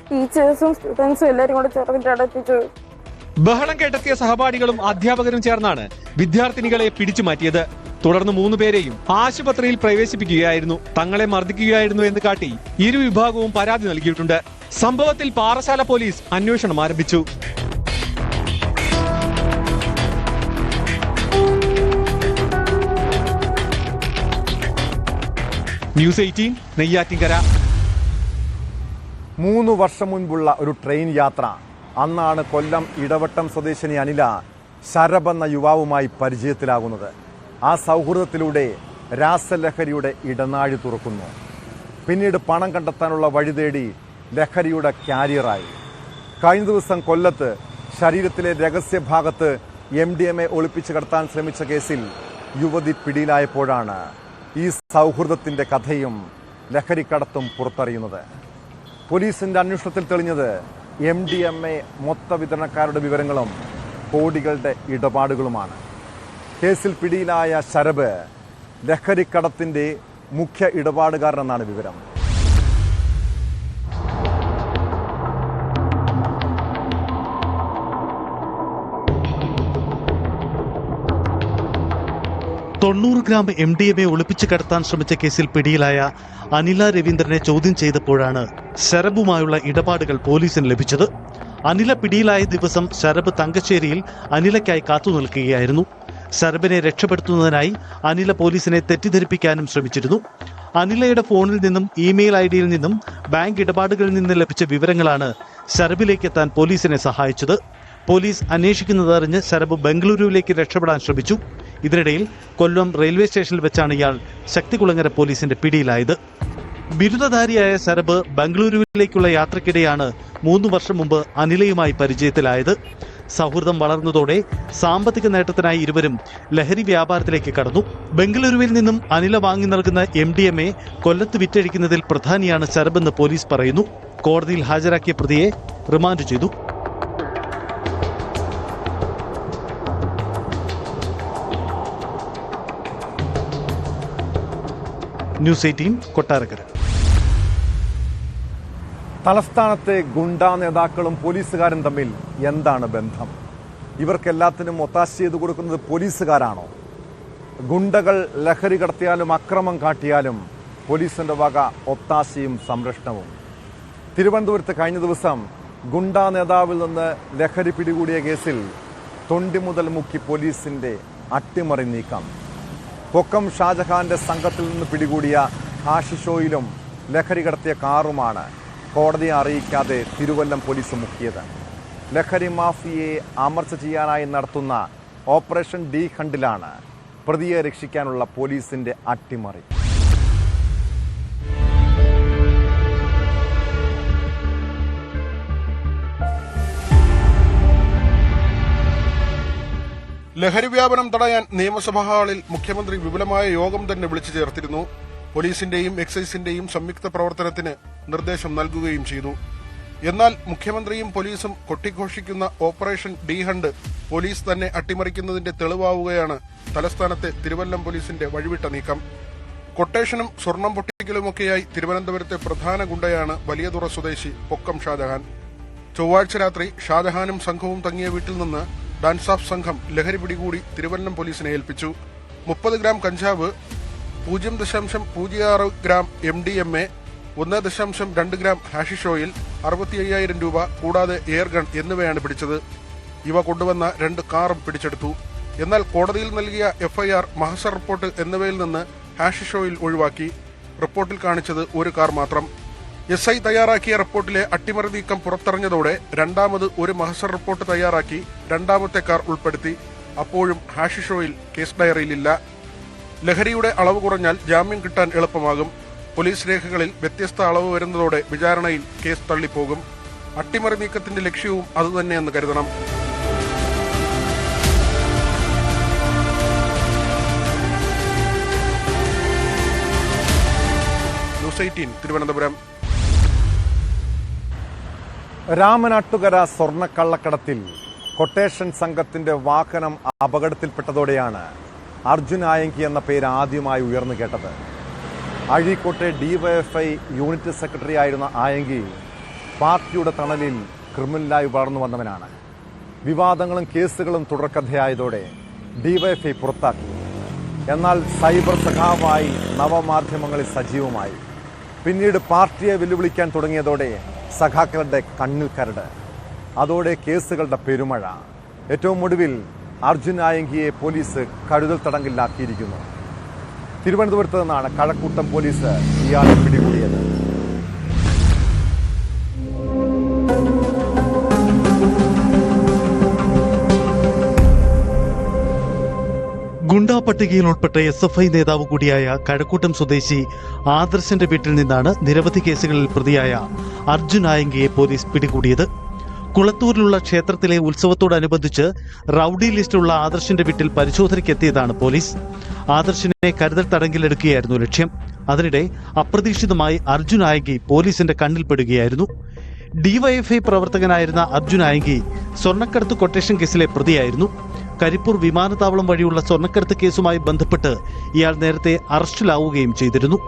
ടീച്ചേഴ്സും സ്റ്റുഡൻസും എല്ലാവരും കൂടെ ചേർന്നിട്ട് അടപ്പിച്ചു. ബഹളം കേട്ടെത്തിയ സഹപാഠികളും അധ്യാപകരും ചേർന്നാണ് വിദ്യാർത്ഥിനികളെ പിടിച്ചു മാറ്റിയത്. തുടർന്ന് 3 പേരെയും ആശുപത്രിയിൽ പ്രവേശിപ്പിക്കുകയായിരുന്നു. തങ്ങളെ മർദ്ദിക്കുകയായിരുന്നു എന്ന് കാട്ടി ഇരുവിഭാഗവും പരാതി നൽകിയിട്ടുണ്ട്. സംഭവത്തിൽ പാറശാല പോലീസ് അന്വേഷണം ആരംഭിച്ചു. ന്യൂസ് 18 നെയ്യാറ്റിങ്കര. 3 വർഷം മുൻപുള്ള ഒരു ട്രെയിൻ യാത്ര. അന്നാണ് കൊല്ലം ഇടവട്ടം സ്വദേശിനി അനില ശരബ് എന്ന യുവാവുമായി പരിചയത്തിലാകുന്നത്. ആ സൗഹൃദത്തിലൂടെ രാസലഹരിയുടെ ഇടനാഴി തുറക്കുന്നു. പിന്നീട് പണം കണ്ടെത്താനുള്ള വഴി തേടി ലഹരിയുടെ ക്യാരിയറായി. കഴിഞ്ഞ ദിവസം കൊല്ലത്ത് ശരീരത്തിലെ രഹസ്യഭാഗത്ത് MDMA ഒളിപ്പിച്ച് കടത്താൻ ശ്രമിച്ച കേസിൽ യുവതി പിടിയിലായപ്പോഴാണ് ഈ സൗഹൃദത്തിന്റെ കഥയും ലഹരിക്കടത്തും പുറത്തറിയുന്നത്. പോലീസിന്റെ അന്വേഷണത്തിൽ തെളിഞ്ഞത് MDMA മൊത്ത വിതരണക്കാരുടെ വിവരങ്ങളും കോടികളുടെ ഇടപാടുകളുമാണ്. കേസിൽ പിടിയിലായ ശരബ് ലഹരിക്കടത്തിന്റെ മുഖ്യ ഇടപാടുകാരനെന്നാണ് വിവരം. ഗ്രാം MDMA ഒളിപ്പിച്ചു കടത്താൻ ശ്രമിച്ച കേസിൽ പിടിയിലായ അനില രവീന്ദ്രനെ ചോദ്യം ചെയ്തപ്പോഴാണ് ശരബുമായുള്ള ഇടപാടുകൾ പോലീസിന് ലഭിച്ചത്. അനില പിടിയിലായ ദിവസം ശരബ് തങ്കശ്ശേരിയിൽ അനിലയ്ക്കായി കാത്തുനിൽക്കുകയായിരുന്നു. ശരബിനെ രക്ഷപ്പെടുത്തുന്നതിനായി അനില പോലീസിനെ തെറ്റിദ്ധരിപ്പിക്കാനും ശ്രമിച്ചിരുന്നു. അനിലയുടെ ഫോണിൽ നിന്നും ഇമെയിൽ ID-യിൽ നിന്നും ബാങ്ക് ഇടപാടുകളിൽ നിന്ന് ലഭിച്ച വിവരങ്ങളാണ് ശരബിലേക്ക് എത്താൻ പോലീസിനെ സഹായിച്ചത്. പോലീസ് അന്വേഷിക്കുന്നതറിഞ്ഞ് ശരബ് ബംഗളൂരുവിലേക്ക് രക്ഷപ്പെടാൻ ശ്രമിച്ചു. ഇതിനിടയിൽ കൊല്ലം റെയിൽവേ സ്റ്റേഷനിൽ വെച്ചാണ് ഇയാൾ ശക്തികുളങ്ങര പോലീസിന്റെ പിടിയിലായത്. ബിരുദധാരിയായ ശരബ് ബംഗളൂരുവിലേക്കുള്ള യാത്രക്കിടെയാണ് 3 വർഷം മുമ്പ് അനിലയുമായി പരിചയത്തിലായത്. സൗഹൃദം വളർന്നതോടെ സാമ്പത്തിക നേട്ടത്തിനായി ഇരുവരും ലഹരി വ്യാപാരത്തിലേക്ക് കടന്നു. ബംഗളൂരുവിൽ നിന്നും അനില വാങ്ങി നൽകുന്ന MDMA കൊല്ലത്ത് വിറ്റഴിക്കുന്നതിൽ പ്രധാനിയാണ് ശരബെന്ന് പോലീസ് പറയുന്നു. കോടതിയിൽ ഹാജരാക്കിയ പ്രതിയെ റിമാൻഡ് ചെയ്തു. ന്യൂസ് 18 കൊട്ടാരക്കര. തലസ്ഥാനത്തെ ഗുണ്ടാ നേതാക്കളും പോലീസുകാരും തമ്മിൽ എന്താണ് ബന്ധം? ഇവർക്കെല്ലാത്തിനും ഒത്താശ ചെയ്തു കൊടുക്കുന്നത് പോലീസുകാരാണോ? ഗുണ്ടകൾ ലഹരി കടത്തിയാലും അക്രമം കാട്ടിയാലും പോലീസിന്റെ വക ഒത്താശയും സംരക്ഷണവും. തിരുവനന്തപുരത്ത് കഴിഞ്ഞ ദിവസം ഗുണ്ടാ നേതാവിൽ നിന്ന് ലഹരി പിടികൂടിയ കേസിൽ തൊണ്ടി മുതൽ മുക്കി പോലീസിന്റെ അട്ടിമറി നീക്കം. പൊക്കം ഷാജഹാന്റെ സംഘത്തിൽ നിന്ന് പിടികൂടിയ ഹാഷിഷോയിലും ലഹരി കടത്തിയ കാറുമാണ് കോടതിയെ അറിയിക്കാതെ തിരുവല്ലം പോലീസ് മുക്കിയത്. ലഹരി മാഫിയയെ അമർച്ച ചെയ്യാനായി നടത്തുന്ന ഓപ്പറേഷൻ ഡി ഹണ്ടിലാണ് പ്രതിയെ രക്ഷിക്കാനുള്ള പോലീസിന്റെ അട്ടിമറി. ലഹരി വ്യാപനം തടയാൻ നിയമസഭാ ഹാളിൽ മുഖ്യമന്ത്രി വിപുലമായ യോഗം തന്നെ വിളിച്ചു ചേർത്തിരുന്നു. പോലീസിന്റെയും എക്സൈസിന്റെയും സംയുക്ത പ്രവർത്തനത്തിന് നിർദ്ദേശം നൽകുകയും ചെയ്തു. എന്നാൽ മുഖ്യമന്ത്രിയും പോലീസും കൊട്ടിഘോഷിക്കുന്ന ഓപ്പറേഷൻ ഡി ഹണ്ട് പോലീസ് തന്നെ അട്ടിമറിക്കുന്നതിന്റെ തെളിവാവുകയാണ് തലസ്ഥാനത്തെ തിരുവല്ലം പോലീസിന്റെ വഴിവിട്ട നീക്കം. കൊട്ടേഷനും സ്വർണം പൊട്ടിക്കലുമൊക്കെയായി തിരുവനന്തപുരത്തെ പ്രധാന ഗുണ്ടയാണ് വലിയതുറ സ്വദേശി പൊക്കം ഷാജഹാൻ. ചൊവ്വാഴ്ച രാത്രി ഷാജഹാനും സംഘവും തങ്ങിയ വീട്ടിൽ നിന്ന് ഡാൻസാഫ് സംഘം ലഹരി പിടികൂടി തിരുവല്ലം പോലീസിനെ ഏൽപ്പിച്ചു. 30 ഗ്രാം കഞ്ചാവ്, 0.06 gram MDMA, 1.2 gram hashish oil, 65,000 രൂപ കൂടാതെ എയർഗൺ എന്നിവയാണ് പിടിച്ചത്. ഇവ കൊണ്ടുവന്ന 2 കാറും പിടിച്ചെടുത്തു. എന്നാൽ കോടതിയിൽ നൽകിയ FIR, മഹസർ റിപ്പോർട്ട് എന്നിവയിൽ നിന്ന് ഹാഷിഷ് ഓയിൽ ഒഴിവാക്കി. റിപ്പോർട്ടിൽ കാണിച്ചത് 1 കാർ മാത്രം. SI തയ്യാറാക്കിയ റിപ്പോർട്ടിലെ അട്ടിമറി നീക്കം പുറത്തറിഞ്ഞതോടെ രണ്ടാമത് ഒരു മഹസർ റിപ്പോർട്ട് തയ്യാറാക്കി 2ാമത്തെ കാർ ഉൾപ്പെടുത്തി. അപ്പോഴും ഹാഷിഷ് ഓയിൽ കേസ് ഡയറിയിലില്ല. ലഹരിയുടെ അളവ് കുറഞ്ഞാൽ ജാമ്യം കിട്ടാൻ എളുപ്പമാകും. പോലീസ് രേഖകളിൽ വ്യത്യസ്ത അളവ് വരുന്നതോടെ വിചാരണയിൽ കേസ് തള്ളിപ്പോകും. അട്ടിമറി നീക്കത്തിന്റെ ലക്ഷ്യവും അതുതന്നെയെന്ന് കരുതണം. ന്യൂസ് 18 തിരുവനന്തപുരം. രാമനാട്ടുകര സ്വർണ്ണക്കള്ളക്കടത്തിൽ കൊട്ടേഷൻ സംഘത്തിന്റെ വാഹനം അപകടത്തിൽപ്പെട്ടതോടെയാണ് അർജുൻ ആയങ്കി എന്ന പേര് ആദ്യമായി ഉയർന്നു കേട്ടത്. അഴീക്കോട്ടെ DYFI യൂണിറ്റ് സെക്രട്ടറി ആയിരുന്ന ആയങ്കി പാർട്ടിയുടെ തണലിൽ ക്രിമിനലായി വളർന്നു വന്നവനാണ്. വിവാദങ്ങളും കേസുകളും തുടർക്കഥയായതോടെ DYFI പുറത്താക്കി. എന്നാൽ സൈബർ സഖാവായി നവമാധ്യമങ്ങളിൽ സജീവമായി. പിന്നീട് പാർട്ടിയെ വെല്ലുവിളിക്കാൻ തുടങ്ങിയതോടെ സഖാക്കളുടെ കണ്ണിൽ കരട്. അതോടെ കേസുകളുടെ പെരുമഴ. ഏറ്റവും ഒടുവിൽ അർജുൻ ആയങ്കിയെ പോലീസ് കരുതൽ തടങ്കലിലാക്കിയിരിക്കുന്നു. തിരുവനന്തപുരത്ത് നിന്നാണ് കഴക്കൂട്ടം പോലീസ് ഇയാളെ പിടികൂടിയത്. ഗുണ്ടാ പട്ടികയിൽ ഉൾപ്പെട്ട SFI നേതാവ് കൂടിയായ കഴക്കൂട്ടം സ്വദേശി ആദർശന്റെ വീട്ടിൽ നിന്നാണ് നിരവധി കേസുകളിൽ പ്രതിയായ അർജുൻ ആയങ്കിയെ പോലീസ് പിടികൂടിയത്. കുളത്തൂരിലുള്ള ക്ഷേത്രത്തിലെ ഉത്സവത്തോടനുബന്ധിച്ച് റൌഡി ലിസ്റ്റുള്ള ആദർശന്റെ വീട്ടിൽ പരിശോധനയ്ക്കെത്തിയതാണ് പോലീസ്. ആദർശിനെ കരുതൽ തടങ്കിലെടുക്കുകയായിരുന്നു ലക്ഷ്യം. അതിനിടെ അപ്രതീക്ഷിതമായി അർജുൻ ആയങ്കി പോലീസിന്റെ കണ്ണിൽപ്പെടുകയായിരുന്നു. ഡിവൈഎഫ്ഐ പ്രവർത്തകനായിരുന്ന അർജുൻ ആയങ്കി സ്വർണ്ണക്കടത്ത് കൊട്ടേഷൻ കേസിലെ പ്രതിയായിരുന്നു. കരിപ്പൂർ വിമാനത്താവളം വഴിയുള്ള സ്വർണ്ണക്കടത്ത് കേസുമായി ബന്ധപ്പെട്ട് ഇയാൾ നേരത്തെ അറസ്റ്റിലാവുകയും ചെയ്തിരുന്നു.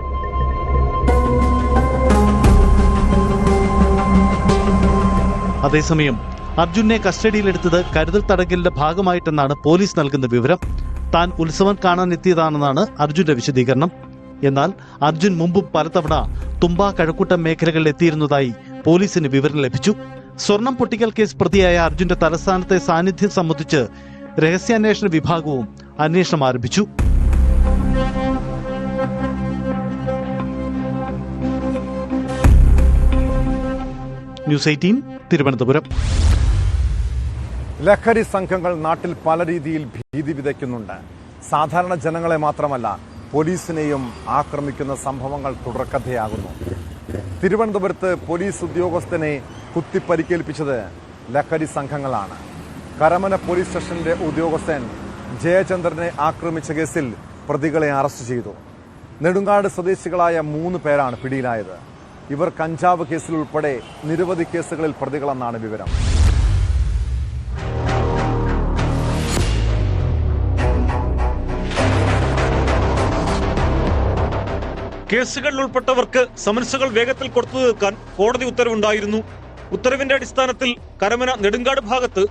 അതേസമയം അർജുനെ കസ്റ്റഡിയിലെടുത്തത് കരുതൽ തടങ്കലിന്റെ ഭാഗമായിട്ടെന്നാണ് പോലീസ് നൽകുന്ന വിവരം. താൻ ഉത്സവം കാണാൻ എത്തിയതാണെന്നാണ് അർജുന്റെ വിശദീകരണം. എന്നാൽ അർജുൻ മുമ്പും പലതവണ തുമ്പ കഴക്കൂട്ടം മേഖലകളിൽ എത്തിയിരുന്നതായി പോലീസിന് വിവരം ലഭിച്ചു. സ്വർണം പൊട്ടിക്കൽ കേസ് പ്രതിയായ അർജുന്റെ തലസ്ഥാനത്തെ സാന്നിധ്യം സംബന്ധിച്ച് രഹസ്യാന്വേഷണ വിഭാഗവും അന്വേഷണം ആരംഭിച്ചു. ന്യൂസ് 18 തിരുവനന്തപുരം. ലഹരി സംഘങ്ങൾ നാട്ടിൽ പല രീതിയിൽ ഭീതി വിതയ്ക്കുന്നുണ്ട്. സാധാരണ ജനങ്ങളെ മാത്രമല്ല പോലീസിനെയും ആക്രമിക്കുന്ന സംഭവങ്ങൾ തുടർക്കഥയാകുന്നു. തിരുവനന്തപുരത്ത് പോലീസ് ഉദ്യോഗസ്ഥനെ കുത്തിപ്പരിക്കേൽപ്പിച്ചത് ലഹരി സംഘങ്ങളാണ്. കരമന പോലീസ് സ്റ്റേഷനിലെ ഉദ്യോഗസ്ഥൻ ജയചന്ദ്രനെ ആക്രമിച്ച കേസിൽ പ്രതികളെ അറസ്റ്റ് ചെയ്തു. നെടുങ്കാട് സ്വദേശികളായ 3 പേരാണ് പിടിയിലായത്. ഇവർ കഞ്ചാവ് കേസിൽ ഉൾപ്പെടെ നിരവധി കേസുകളിൽ പ്രതികളെന്നാണ് വിവരം. കേസുകളിൽ ഉൾപ്പെട്ടവർക്ക് സമൻസുകൾ വേഗത്തിൽ കൊടുത്തു തീർക്കാൻ കോടതി ഉത്തരവുണ്ടായിരുന്നു. ഉത്തരവിന്റെ അടിസ്ഥാനത്തിൽ കരമന നെടുങ്കാട് ഭാഗത്ത്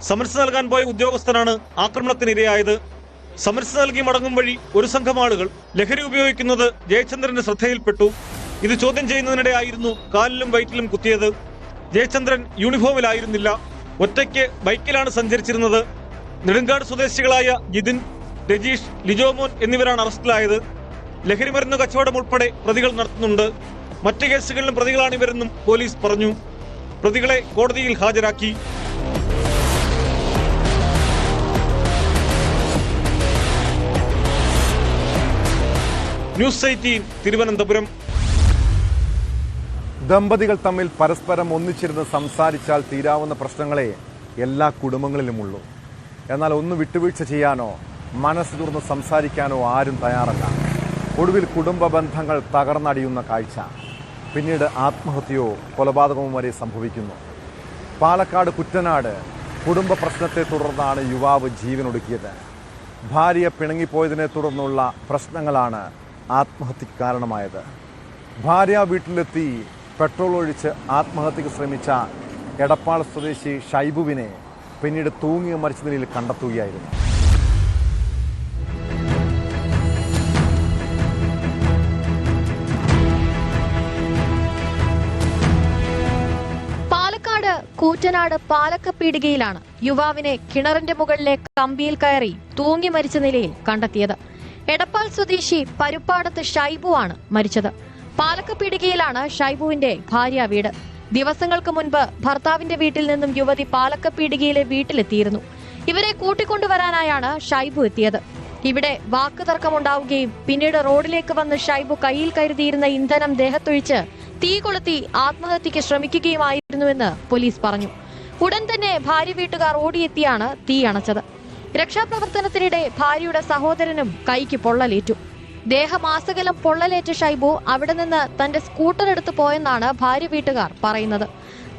സമൻസ് നൽകാൻ പോയ ഉദ്യോഗസ്ഥനാണ് ആക്രമണത്തിനിരയായത്. സമൻസ് നൽകി മടങ്ങും വഴി ഒരു സംഘം ആളുകൾ ലഹരി ഉപയോഗിക്കുന്നത് ജയചന്ദ്രന്റെ ശ്രദ്ധയിൽപ്പെട്ടു. ഇത് ചോദ്യം ചെയ്യുന്നതിനിടെയായിരുന്നു കാലിലും വയറ്റിലും കുത്തിയത്. ജയചന്ദ്രൻ യൂണിഫോമിലായിരുന്നില്ല, ഒറ്റയ്ക്ക് ബൈക്കിലാണ് സഞ്ചരിച്ചിരുന്നത്. നെടുങ്കാട് സ്വദേശികളായ ജിതിൻ, രജീഷ്, ലിജോമോൻ എന്നിവരാണ് അറസ്റ്റിലായത്. ലഹരി മരുന്ന് കച്ചവടം ഉൾപ്പെടെ പ്രതികൾ നടത്തുന്നുണ്ട്. മറ്റ് കേസുകളിലും പ്രതികളാണിവരെന്നും പോലീസ് പറഞ്ഞു. പ്രതികളെ കോടതിയിൽ ഹാജരാക്കി. ന്യൂസ് 18 തിരുവനന്തപുരം. ദമ്പതികൾ തമ്മിൽ പരസ്പരം ഒന്നിച്ചിരുന്ന് സംസാരിച്ചാൽ തീരാവുന്ന പ്രശ്നങ്ങളെ എല്ലാ കുടുംബങ്ങളിലുമുള്ളൂ. എന്നാൽ ഒന്ന് വിട്ടുവീഴ്ച ചെയ്യാനോ മനസ്സ് തുറന്ന് സംസാരിക്കാനോ ആരും തയ്യാറല്ല. ഒടുവിൽ കുടുംബ ബന്ധങ്ങൾ തകർന്നടിയുന്ന കാഴ്ച. പിന്നീട് ആത്മഹത്യയോ കൊലപാതകമോ വരെ സംഭവിക്കുന്നു. പാലക്കാട് കുറ്റനാട് കുടുംബ പ്രശ്നത്തെ തുടർന്നാണ് യുവാവ് ജീവനൊടുക്കിയത്. ഭാര്യ പിണങ്ങിപ്പോയതിനെ തുടർന്നുള്ള പ്രശ്നങ്ങളാണ് ആത്മഹത്യക്ക് കാരണമായത്. ഭാര്യ വീട്ടിലെത്തി പെട്രോൾ ഒഴിച്ച് ആത്മഹത്യക്ക് ശ്രമിച്ച എടപ്പാൾ സ്വദേശി ഷൈബുവിനെ പിന്നീട് തൂങ്ങി മരിച്ച നിലയിൽ കണ്ടെത്തുകയായിരുന്നു. പാലക്കാട് കൂറ്റനാട് പാലക്കപ്പീടികയിലാണ് യുവാവിനെ കിണറിന്റെ മുകളിലെ കമ്പിയിൽ കയറി തൂങ്ങി മരിച്ച നിലയിൽ കണ്ടെത്തിയത്. എടപ്പാൾ സ്വദേശി പരുപ്പാടത്ത് ഷൈബു ആണ് മരിച്ചത്. പാലക്കപ്പീടികയിലാണ് ഷൈബുവിന്റെ ഭാര്യ വീട്. ദിവസങ്ങൾക്ക് മുൻപ് ഭർത്താവിന്റെ വീട്ടിൽ നിന്നും യുവതി പാലക്കപ്പീടികയിലെ വീട്ടിലെത്തിയിരുന്നു. ഇവരെ കൂട്ടിക്കൊണ്ടുവരാനായാണ് ഷൈബു എത്തിയത്. ഇവിടെ വാക്കുതർക്കമുണ്ടാവുകയും പിന്നീട് റോഡിലേക്ക് വന്ന് ഷൈബു കയ്യിൽ കരുതിയിരുന്ന ഇന്ധനം ദേഹത്തൊഴിച്ച് തീ കൊളുത്തി ആത്മഹത്യക്ക് ശ്രമിക്കുകയുമായിരുന്നുവെന്ന് പോലീസ് പറഞ്ഞു. ഉടൻ തന്നെ ഭാര്യ വീട്ടുകാർ ഓടിയെത്തിയാണ് തീ അണച്ചത്. രക്ഷാപ്രവർത്തനത്തിനിടെ ഭാര്യയുടെ സഹോദരനും കൈക്ക് പൊള്ളലേറ്റു. ദേഹമാസകലം പൊള്ളലേറ്റ ഷൈബു അവിടെ നിന്ന് തന്റെ സ്കൂട്ടർ എടുത്തു പോയെന്നാണ് ഭാര്യ വീട്ടുകാർ പറയുന്നത്.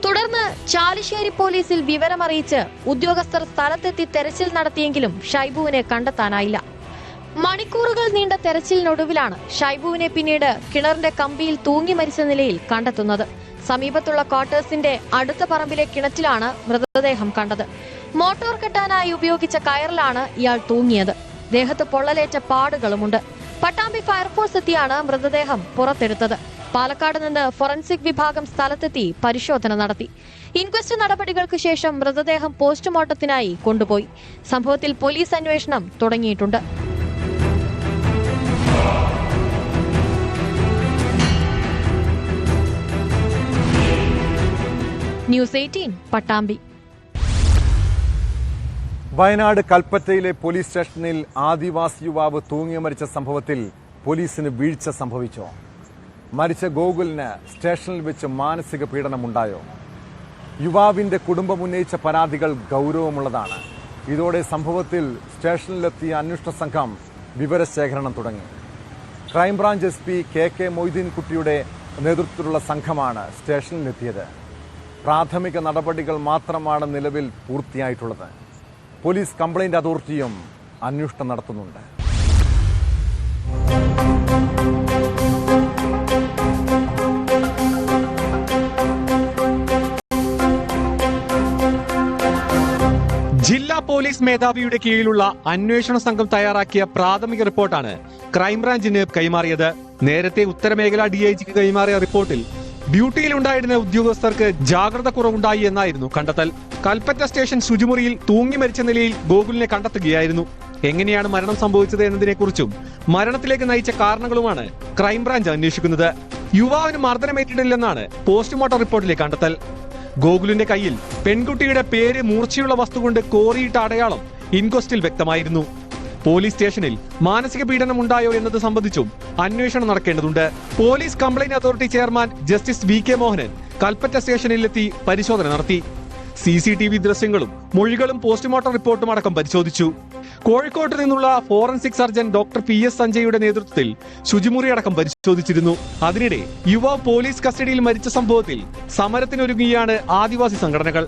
തുടർന്ന് ചാലിശ്ശേരി പോലീസിൽ വിവരമറിയിച്ച് ഉദ്യോഗസ്ഥർ സ്ഥലത്തെത്തി തെരച്ചിൽ നടത്തിയെങ്കിലും ഷൈബുവിനെ കണ്ടെത്താനായില്ല. മണിക്കൂറുകൾ നീണ്ട തെരച്ചിലിനൊടുവിലാണ് ഷൈബുവിനെ പിന്നീട് കിണറിന്റെ കമ്പിയിൽ തൂങ്ങി മരിച്ച നിലയിൽ കണ്ടെത്തുന്നത്. സമീപത്തുള്ള ക്വാർട്ടേഴ്സിന്റെ അടുത്ത പറമ്പിലെ കിണറ്റിലാണ് മൃതദേഹം കണ്ടത്. മോട്ടോർ കെട്ടാനായി ഉപയോഗിച്ച കയറിലാണ് ഇയാൾ തൂങ്ങിയത്. ദേഹത്ത് പൊള്ളലേറ്റ പാടുകളുമുണ്ട്. പട്ടാമ്പി ഫയർഫോഴ്സ് എത്തിയാണ് മൃതദേഹം പുറത്തെടുത്തത്. പാലക്കാട് നിന്ന് ഫോറൻസിക് വിഭാഗം സ്ഥലത്തെത്തി പരിശോധന നടത്തി. ഇൻക്വസ്റ്റ് നടപടികൾക്ക് ശേഷം മൃതദേഹം പോസ്റ്റ്മോർട്ടത്തിനായി കൊണ്ടുപോയി. സംഭവത്തിൽ പോലീസ് അന്വേഷണം തുടങ്ങിയിട്ടുണ്ട്. ന്യൂസ് 18 പട്ടാമ്പി. വയനാട് കൽപ്പറ്റയിലെ പോലീസ് സ്റ്റേഷനിൽ ആദിവാസി യുവാവ് തൂങ്ങി മരിച്ച സംഭവത്തിൽ പോലീസിന് വീഴ്ച സംഭവിച്ചോ? മരിച്ച ഗോകുലിന് സ്റ്റേഷനിൽ വെച്ച് മാനസിക പീഡനമുണ്ടായോ? യുവാവിന്റെ കുടുംബം ഉന്നയിച്ച പരാതികൾ ഗൗരവമുള്ളതാണ്. ഇതോടെ സംഭവത്തിൽ സ്റ്റേഷനിലെത്തിയ അന്വേഷണ സംഘം വിവരശേഖരണം തുടങ്ങി. ക്രൈംബ്രാഞ്ച് SP KK മൊയ്തീൻകുട്ടിയുടെ നേതൃത്വത്തിലുള്ള സംഘമാണ് സ്റ്റേഷനിലെത്തിയത്. പ്രാഥമിക നടപടികൾ മാത്രമാണ് നിലവിൽ പൂർത്തിയായിട്ടുള്ളത്. പോലീസ് കംപ്ലൈന്റ് അതോറിറ്റിയും അന്വേഷണം നടത്തുന്നുണ്ട്. ജില്ലാ പോലീസ് മേധാവിയുടെ കീഴിലുള്ള അന്വേഷണ സംഘം തയ്യാറാക്കിയ പ്രാഥമിക റിപ്പോർട്ടാണ് ക്രൈംബ്രാഞ്ചിന് കൈമാറിയത്. നേരത്തെ ഉത്തരമേഖല DIGക്ക് കൈമാറിയ റിപ്പോർട്ടിൽ ഡ്യൂട്ടിയിലുണ്ടായിരുന്ന ഉദ്യോഗസ്ഥർക്ക് ജാഗ്രത കുറവുണ്ടായി എന്നായിരുന്നു കണ്ടെത്തൽ. കൽപ്പറ്റ സ്റ്റേഷൻ ശുചിമുറിയിൽ തൂങ്ങി മരിച്ച നിലയിൽ ഗോകുലിനെ കണ്ടെത്തുകയായിരുന്നു. എങ്ങനെയാണ് മരണം സംഭവിച്ചത് എന്നതിനെക്കുറിച്ചും മരണത്തിലേക്ക് നയിച്ച കാരണങ്ങളുമാണ് ക്രൈംബ്രാഞ്ച് അന്വേഷിക്കുന്നത്. യുവാവിന് മർദ്ദനമേറ്റിട്ടില്ലെന്നാണ് പോസ്റ്റ്മോർട്ടം റിപ്പോർട്ടിലെ കണ്ടെത്തൽ. ഗോകുലിന്റെ കയ്യിൽ പെൺകുട്ടിയുടെ പേര് മൂർച്ചയുള്ള വസ്തുകൊണ്ട് കോറിയിട്ട അടയാളം ഇൻക്വസ്റ്റിൽ വ്യക്തമായിരുന്നു. പോലീസ് സ്റ്റേഷനിൽ മാനസിക പീഡനം ഉണ്ടായോ എന്നത് സംബന്ധിച്ചും അന്വേഷണം നടക്കേണ്ടതുണ്ട്. Police complaint authority chairman justice VK Mohanan Kalpetta സ്റ്റേഷനിലെത്തി പരിശോധന നടത്തി. CCTV ദൃശ്യങ്ങളും മൊഴികളും പോസ്റ്റ്മോർട്ടം റിപ്പോർട്ടും അടക്കം പരിശോധിച്ചു. കോഴിക്കോട്ട് നിന്നുള്ള ഫോറൻസിക് സർജൻ ഡോക്ടർ PS സഞ്ജയുടെ നേതൃത്വത്തിൽ ശുചിമുറി അടക്കം പരിശോധിച്ചിരുന്നു. അതിനിടെ യുവാവ് പോലീസ് കസ്റ്റഡിയിൽ മരിച്ച സംഭവത്തിൽ സമരത്തിനൊരുങ്ങിയാണ് ആദിവാസി സംഘടനകൾ.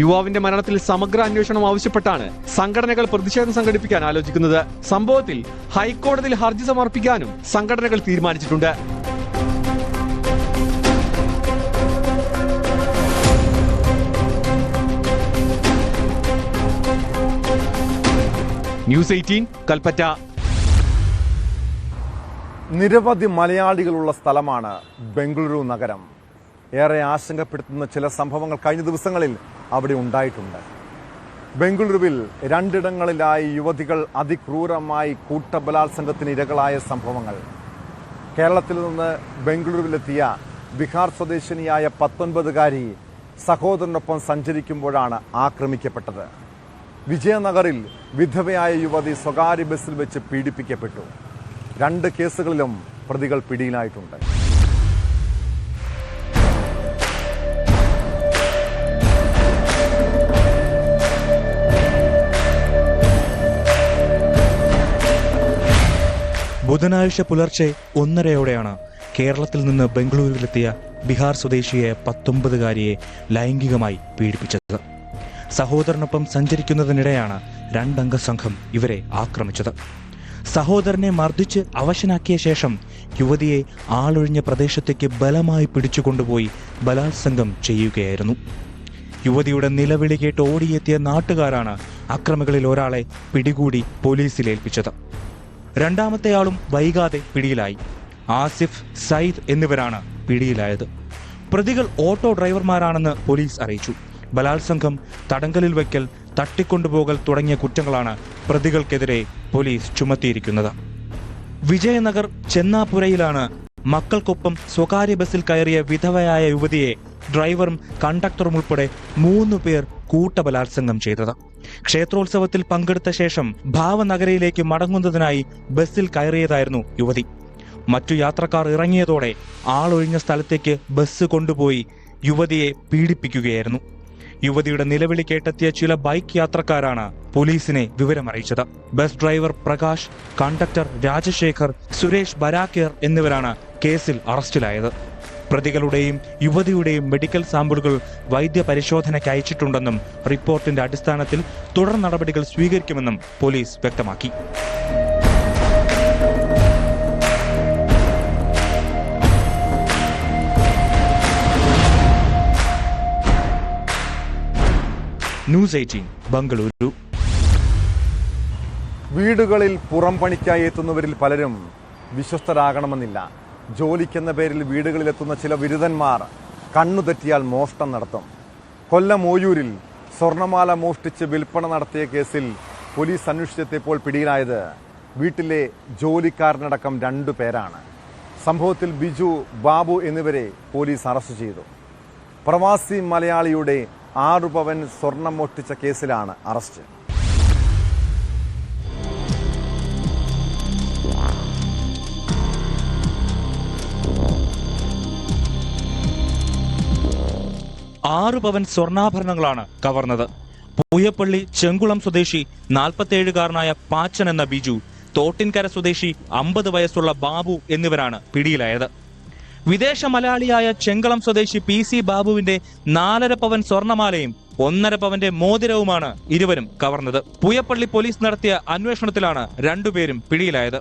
യുവാവിന്റെ മരണത്തിൽ സമഗ്ര അന്വേഷണം ആവശ്യപ്പെട്ടാണ് സംഘടനകൾ പ്രതിഷേധം സംഘടിപ്പിക്കാൻ ആലോചിക്കുന്നത്. സംഭവത്തിൽ ഹൈക്കോടതിയിൽ ഹർജി സമർപ്പിക്കാനും സംഘടനകൾ തീരുമാനിച്ചിട്ടുണ്ട്. ന്യൂസ് 18 കൽപ്പറ്റ. നിരവധി മലയാളികളുള്ള സ്ഥലമാണ് ബംഗളൂരു നഗരം. ഏറെ ആശങ്കപ്പെടുത്തുന്ന ചില സംഭവങ്ങൾ കഴിഞ്ഞ ദിവസങ്ങളിൽ അവിടെ ഉണ്ടായിട്ടുണ്ട്. ബംഗളൂരുവിൽ 2 ഇടങ്ങളിലായി യുവതികൾ അതിക്രൂരമായി കൂട്ടബലാത്സംഗത്തിന് ഇരകളായ സംഭവങ്ങൾ. കേരളത്തിൽ നിന്ന് ബംഗളൂരുവിലെത്തിയ ബീഹാർ സ്വദേശിനിയായ 19-കാരി സഹോദരനൊപ്പം സഞ്ചരിക്കുമ്പോഴാണ് ആക്രമിക്കപ്പെട്ടത്. വിജയനഗറിൽ വിധവയായ യുവതി സ്വകാര്യ ബസ്സിൽ വെച്ച് പീഡിപ്പിക്കപ്പെട്ടു. 2 കേസുകളിലും പ്രതികൾ പിടിയിലായിട്ടുണ്ട്. ബുധനാഴ്ച പുലർച്ചെ 1:30യോടെയാണ് കേരളത്തിൽ നിന്ന് ബംഗളൂരുവിലെത്തിയ ബീഹാർ സ്വദേശിയായ 19-കാരിയെ ലൈംഗികമായി പീഡിപ്പിച്ചത്. സഹോദരനൊപ്പം സഞ്ചരിക്കുന്നതിനിടെയാണ് 2 അംഗ സംഘം ഇവരെ ആക്രമിച്ചത്. സഹോദരനെ മർദ്ദിച്ച് അവശനാക്കിയ ശേഷം യുവതിയെ ആളൊഴിഞ്ഞ പ്രദേശത്തേക്ക് ബലമായി പിടിച്ചുകൊണ്ടുപോയി ബലാത്സംഗം ചെയ്യുകയായിരുന്നു. യുവതിയുടെ നിലവിളി കേട്ട് ഓടിയെത്തിയ നാട്ടുകാരാണ് അക്രമികളിൽ ഒരാളെ പിടികൂടി പോലീസിലേൽപ്പിച്ചത്. 2ാമത്തെയാളും വൈകാതെ പിടിയിലായി. ആസിഫ്, സയ്യിദ് എന്നിവരാണ് പിടിയിലായത്. പ്രതികൾ ഓട്ടോ ഡ്രൈവർമാരാണെന്ന് പോലീസ് അറിയിച്ചു. ബലാത്സംഗം, തടങ്കലിൽ വയ്ക്കൽ, തട്ടിക്കൊണ്ടുപോകൽ തുടങ്ങിയ കുറ്റങ്ങളാണ് പ്രതികൾക്കെതിരെ പോലീസ് ചുമത്തിയിരിക്കുന്നത്. വിജയനഗർ ചെന്നാപുരയിലാണ് മക്കൾക്കൊപ്പം സ്വകാര്യ ബസ്സിൽ കയറിയ വിധവയായ യുവതിയെ ഡ്രൈവറും കണ്ടക്ടറും ഉൾപ്പെടെ 3 പേർ കൂട്ടബലാത്സംഗം ചെയ്തത്. ക്ഷേത്രോത്സവത്തിൽ പങ്കെടുത്ത ശേഷം ഭാവനഗരയിലേക്ക് മടങ്ങുന്നതിനായി ബസ്സിൽ കയറിയതായിരുന്നു യുവതി. മറ്റു യാത്രക്കാർ ഇറങ്ങിയതോടെ ആളൊഴിഞ്ഞ സ്ഥലത്തേക്ക് ബസ് കൊണ്ടുപോയി യുവതിയെ പീഡിപ്പിക്കുകയായിരുന്നു. യുവതിയുടെ നിലവിളി കേട്ടെത്തിയ ചില ബൈക്ക് യാത്രക്കാരാണ് പോലീസിനെ വിവരമറിയിച്ചത്. Bus driver Prakash, conductor Rajasekhar, Suresh Barakar എന്നിവരാണ് കേസിൽ അറസ്റ്റിലായത്. പ്രതികളുടെയും യുവതിയുടെയും മെഡിക്കൽ സാമ്പിളുകൾ വൈദ്യപരിശോധനയ്ക്ക് അയച്ചിട്ടുണ്ടെന്നും റിപ്പോർട്ടിന്റെ അടിസ്ഥാനത്തിൽ തുടർ നടപടികൾ സ്വീകരിക്കുമെന്നും പോലീസ് വ്യക്തമാക്കി. ന്യൂസ് 18 ബംഗളൂരു. വീടുകളിൽ പുറം പണിക്കായി എത്തുന്നവരിൽ പലരും വിശ്വസ്തരാകണമെന്നില്ല. ജോലിക്കെന്ന പേരിൽ വീടുകളിലെത്തുന്ന ചില ബിരുദന്മാർ കണ്ണുതെറ്റിയാൽ മോഷണം നടത്തും. കൊല്ലം ഓയൂരിൽ സ്വർണമാല മോഷ്ടിച്ച് വിൽപ്പന നടത്തിയ കേസിൽ പോലീസ് അന്വേഷിച്ചെത്തിയപ്പോൾ പിടിയിലായത് വീട്ടിലെ ജോലിക്കാരനടക്കം 2 പേരാണ്. സംഭവത്തിൽ ബിജു, ബാബു എന്നിവരെ പോലീസ് അറസ്റ്റ് ചെയ്തു. പ്രവാസി മലയാളിയുടെ 6 പവൻ സ്വർണം മോഷ്ടിച്ച കേസിലാണ് അറസ്റ്റ്. പവൻ സ്വർണ്ണാഭരണങ്ങളാണ് കവർന്നത്. പൂയപ്പള്ളി ചെങ്കുളം സ്വദേശി 47-കാരനായ പാച്ചൻ എന്ന ബിജു തോട്ടിൻകര സ്വദേശി 50 വയസ്സുള്ള ബാബു എന്നിവരാണ് പിടിയിലായത്. വിദേശ മലയാളിയായ ചെങ്കളം സ്വദേശി PC ബാബുവിന്റെ 4.5 പവൻ സ്വർണമാലയും 1.5 പവന്റെ മോതിരവുമാണ് ഇരുവരും കവർന്നത്. പൂയപ്പള്ളി പോലീസ് നടത്തിയ അന്വേഷണത്തിലാണ് രണ്ടുപേരും പിടിയിലായത്.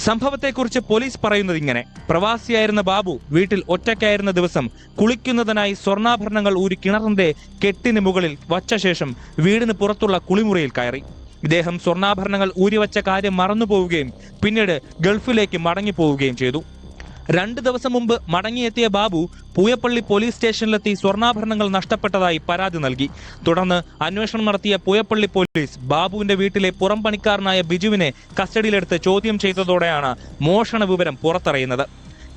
സംഭവത്തെക്കുറിച്ച് പോലീസ് പറയുന്നത് ഇങ്ങനെ: പ്രവാസിയായിരുന്ന ബാബു വീട്ടിൽ ഒറ്റയ്ക്കായിരുന്ന ദിവസം കുളിക്കുന്നതിനായി സ്വർണ്ണാഭരണങ്ങൾ ഊരി കിണറിന്റെ കെട്ടിന് മുകളിൽ വച്ച ശേഷം വീടിന് പുറത്തുള്ള കുളിമുറിയിൽ കയറി. ഇദ്ദേഹം സ്വർണ്ണാഭരണങ്ങൾ ഊരിവച്ച കാര്യം മറന്നുപോവുകയും പിന്നീട് ഗൾഫിലേക്ക് മടങ്ങിപ്പോവുകയും ചെയ്തു. 2 ദിവസം മുമ്പ് മടങ്ങിയെത്തിയ ബാബു പൂയപ്പള്ളി പോലീസ് സ്റ്റേഷനിലെത്തി സ്വർണ്ണാഭരണങ്ങൾ നഷ്ടപ്പെട്ടതായി പരാതി നൽകി. തുടർന്ന് അന്വേഷണം നടത്തിയ പൂയപ്പള്ളി പോലീസ് ബാബുവിന്റെ വീട്ടിലെ പുറം പണിക്കാരനായ ബിജുവിനെ കസ്റ്റഡിയിലെടുത്ത് ചോദ്യം ചെയ്തതോടെയാണ് മോഷണ വിവരം പുറത്തറിയുന്നത്.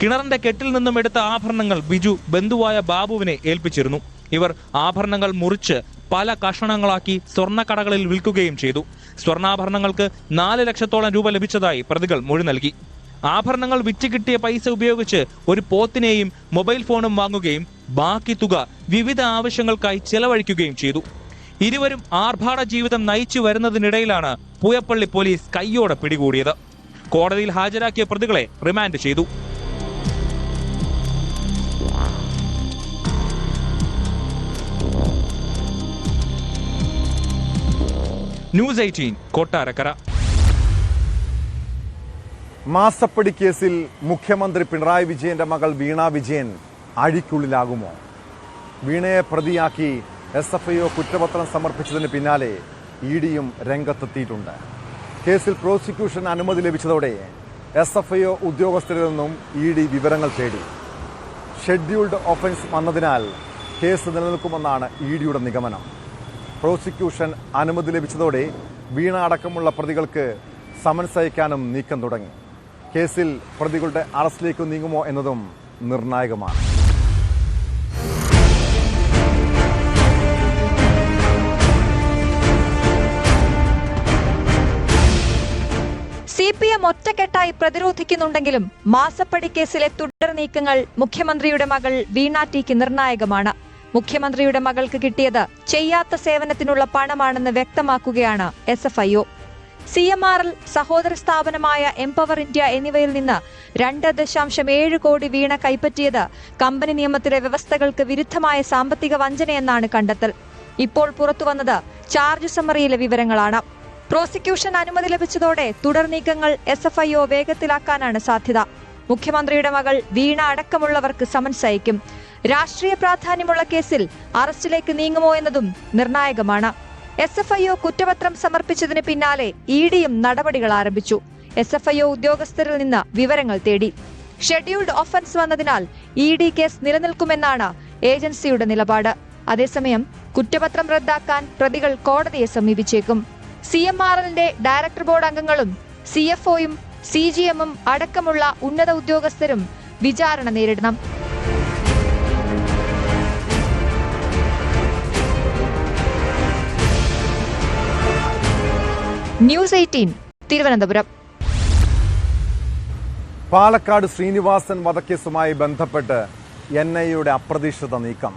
കിണറിന്റെ കെട്ടിൽ നിന്നും എടുത്ത ആഭരണങ്ങൾ ബിജു ബന്ധുവായ ബാബുവിനെ ഏൽപ്പിച്ചിരുന്നു. ഇവർ ആഭരണങ്ങൾ മുറിച്ച് പല കഷണങ്ങളാക്കി സ്വർണ്ണക്കടകളിൽ വിൽക്കുകയും ചെയ്തു. സ്വർണ്ണാഭരണങ്ങൾക്ക് 4 ലക്ഷത്തോളം രൂപ ലഭിച്ചതായി പ്രതികൾ മൊഴി നൽകി. ആഭരണങ്ങൾ വിറ്റ് കിട്ടിയ പൈസ ഉപയോഗിച്ച് ഒരു പോത്തിനെയും മൊബൈൽ ഫോണും വാങ്ങുകയും ബാക്കി തുക വിവിധ ആവശ്യങ്ങൾക്കായി ചെലവഴിക്കുകയും ചെയ്തു. ഇരുവരും ആർഭാട ജീവിതം നയിച്ചു വരുന്നതിനിടയിലാണ് പൂയപ്പള്ളി പോലീസ് കയ്യോടെ പിടികൂടിയത്. കോടതിയിൽ ഹാജരാക്കിയ പ്രതികളെ റിമാൻഡ് ചെയ്തു. ന്യൂസ് 18 കൊട്ടാരക്കര. മാസപ്പടി കേസിൽ മുഖ്യമന്ത്രി പിണറായി വിജയന്റെ മകൾ വീണ വിജയൻ അഴിക്കുള്ളിലാകുമോ? വീണയെ പ്രതിയാക്കി SFIO കുറ്റപത്രം സമർപ്പിച്ചതിന് പിന്നാലെ EDയും രംഗത്തെത്തിയിട്ടുണ്ട്. കേസിൽ പ്രോസിക്യൂഷൻ അനുമതി ലഭിച്ചതോടെ SFIO ഉദ്യോഗസ്ഥരിൽ നിന്നും ED വിവരങ്ങൾ തേടി. ഷെഡ്യൂൾഡ് ഒഫൻസ് വന്നതിനാൽ കേസ് നിലനിൽക്കുമെന്നാണ് EDയുടെ നിഗമനം. പ്രോസിക്യൂഷൻ അനുമതി ലഭിച്ചതോടെ വീണ അടക്കമുള്ള പ്രതികൾക്ക് സമൻസ് അയക്കാനും നീക്കം തുടങ്ങി. കേസിൽ പ്രതികളുടെ അറസ്റ്റിലേക്ക് നീങ്ങുമോ എന്നതും നിർണായകമാണ്. CPM ഒറ്റക്കെട്ടായി പ്രതിരോധിക്കുന്നുണ്ടെങ്കിലും മാസപ്പടി കേസിലെ തുടർ നീക്കങ്ങൾ മുഖ്യമന്ത്രിയുടെ മകൾ വീണ ടിക്ക് നിർണായകമാണ്. മുഖ്യമന്ത്രിയുടെ മകൾക്ക് കിട്ടിയത് ചെയ്യാത്ത സേവനത്തിനുള്ള പണമാണെന്ന് വ്യക്തമാക്കുകയാണ് SFIO. CMRL, സഹോദര സ്ഥാപനമായ എംപവർ ഇന്ത്യ എന്നിവയിൽ നിന്ന് 2.7 കോടി വീണ കൈപ്പറ്റിയത് കമ്പനി നിയമത്തിലെ വ്യവസ്ഥകൾക്ക് വിരുദ്ധമായ സാമ്പത്തിക വഞ്ചനയെന്നാണ് കണ്ടെത്തൽ. ഇപ്പോൾ പുറത്തുവന്നത് ചാർജ് സമ്മറിയിലെ വിവരങ്ങളാണ്. പ്രോസിക്യൂഷൻ അനുമതി ലഭിച്ചതോടെ തുടർ നീക്കങ്ങൾ SFIO വേഗത്തിലാക്കാനാണ് സാധ്യത. മുഖ്യമന്ത്രിയുടെ മകൾ വീണ അടക്കമുള്ളവർക്ക് സമൻസ് അയക്കും. രാഷ്ട്രീയ പ്രാധാന്യമുള്ള കേസിൽ അറസ്റ്റിലേക്ക് നീങ്ങുമോ എന്നതും നിർണായകമാണ്. SFIO കുറ്റപത്രം സമർപ്പിച്ചതിന് പിന്നാലെ EDയും നടപടികൾ ആരംഭിച്ചു. SFIO ഉദ്യോഗസ്ഥരിൽ നിന്ന് വിവരങ്ങൾ തേടി. ഷെഡ്യൂൾഡ് ഒഫൻസ് വന്നതിനാൽ ED കേസ് നിലനിൽക്കുമെന്നാണ് ഏജൻസിയുടെ നിലപാട്. അതേസമയം കുറ്റപത്രം റദ്ദാക്കാൻ പ്രതികൾ കോടതിയെ സമീപിച്ചേക്കും. CMRLന്റെ ഡയറക്ടർ ബോർഡ് അംഗങ്ങളും CFOയും CGMും അടക്കമുള്ള ഉന്നത ഉദ്യോഗസ്ഥരും വിചാരണ നേരിടണം. ന്യൂസ് 18 തിരുവനന്തപുരം. പാലക്കാട് ശ്രീനിവാസൻ വധക്കേസുമായി ബന്ധപ്പെട്ട് NIAയുടെ അപ്രതീക്ഷിത നീക്കം.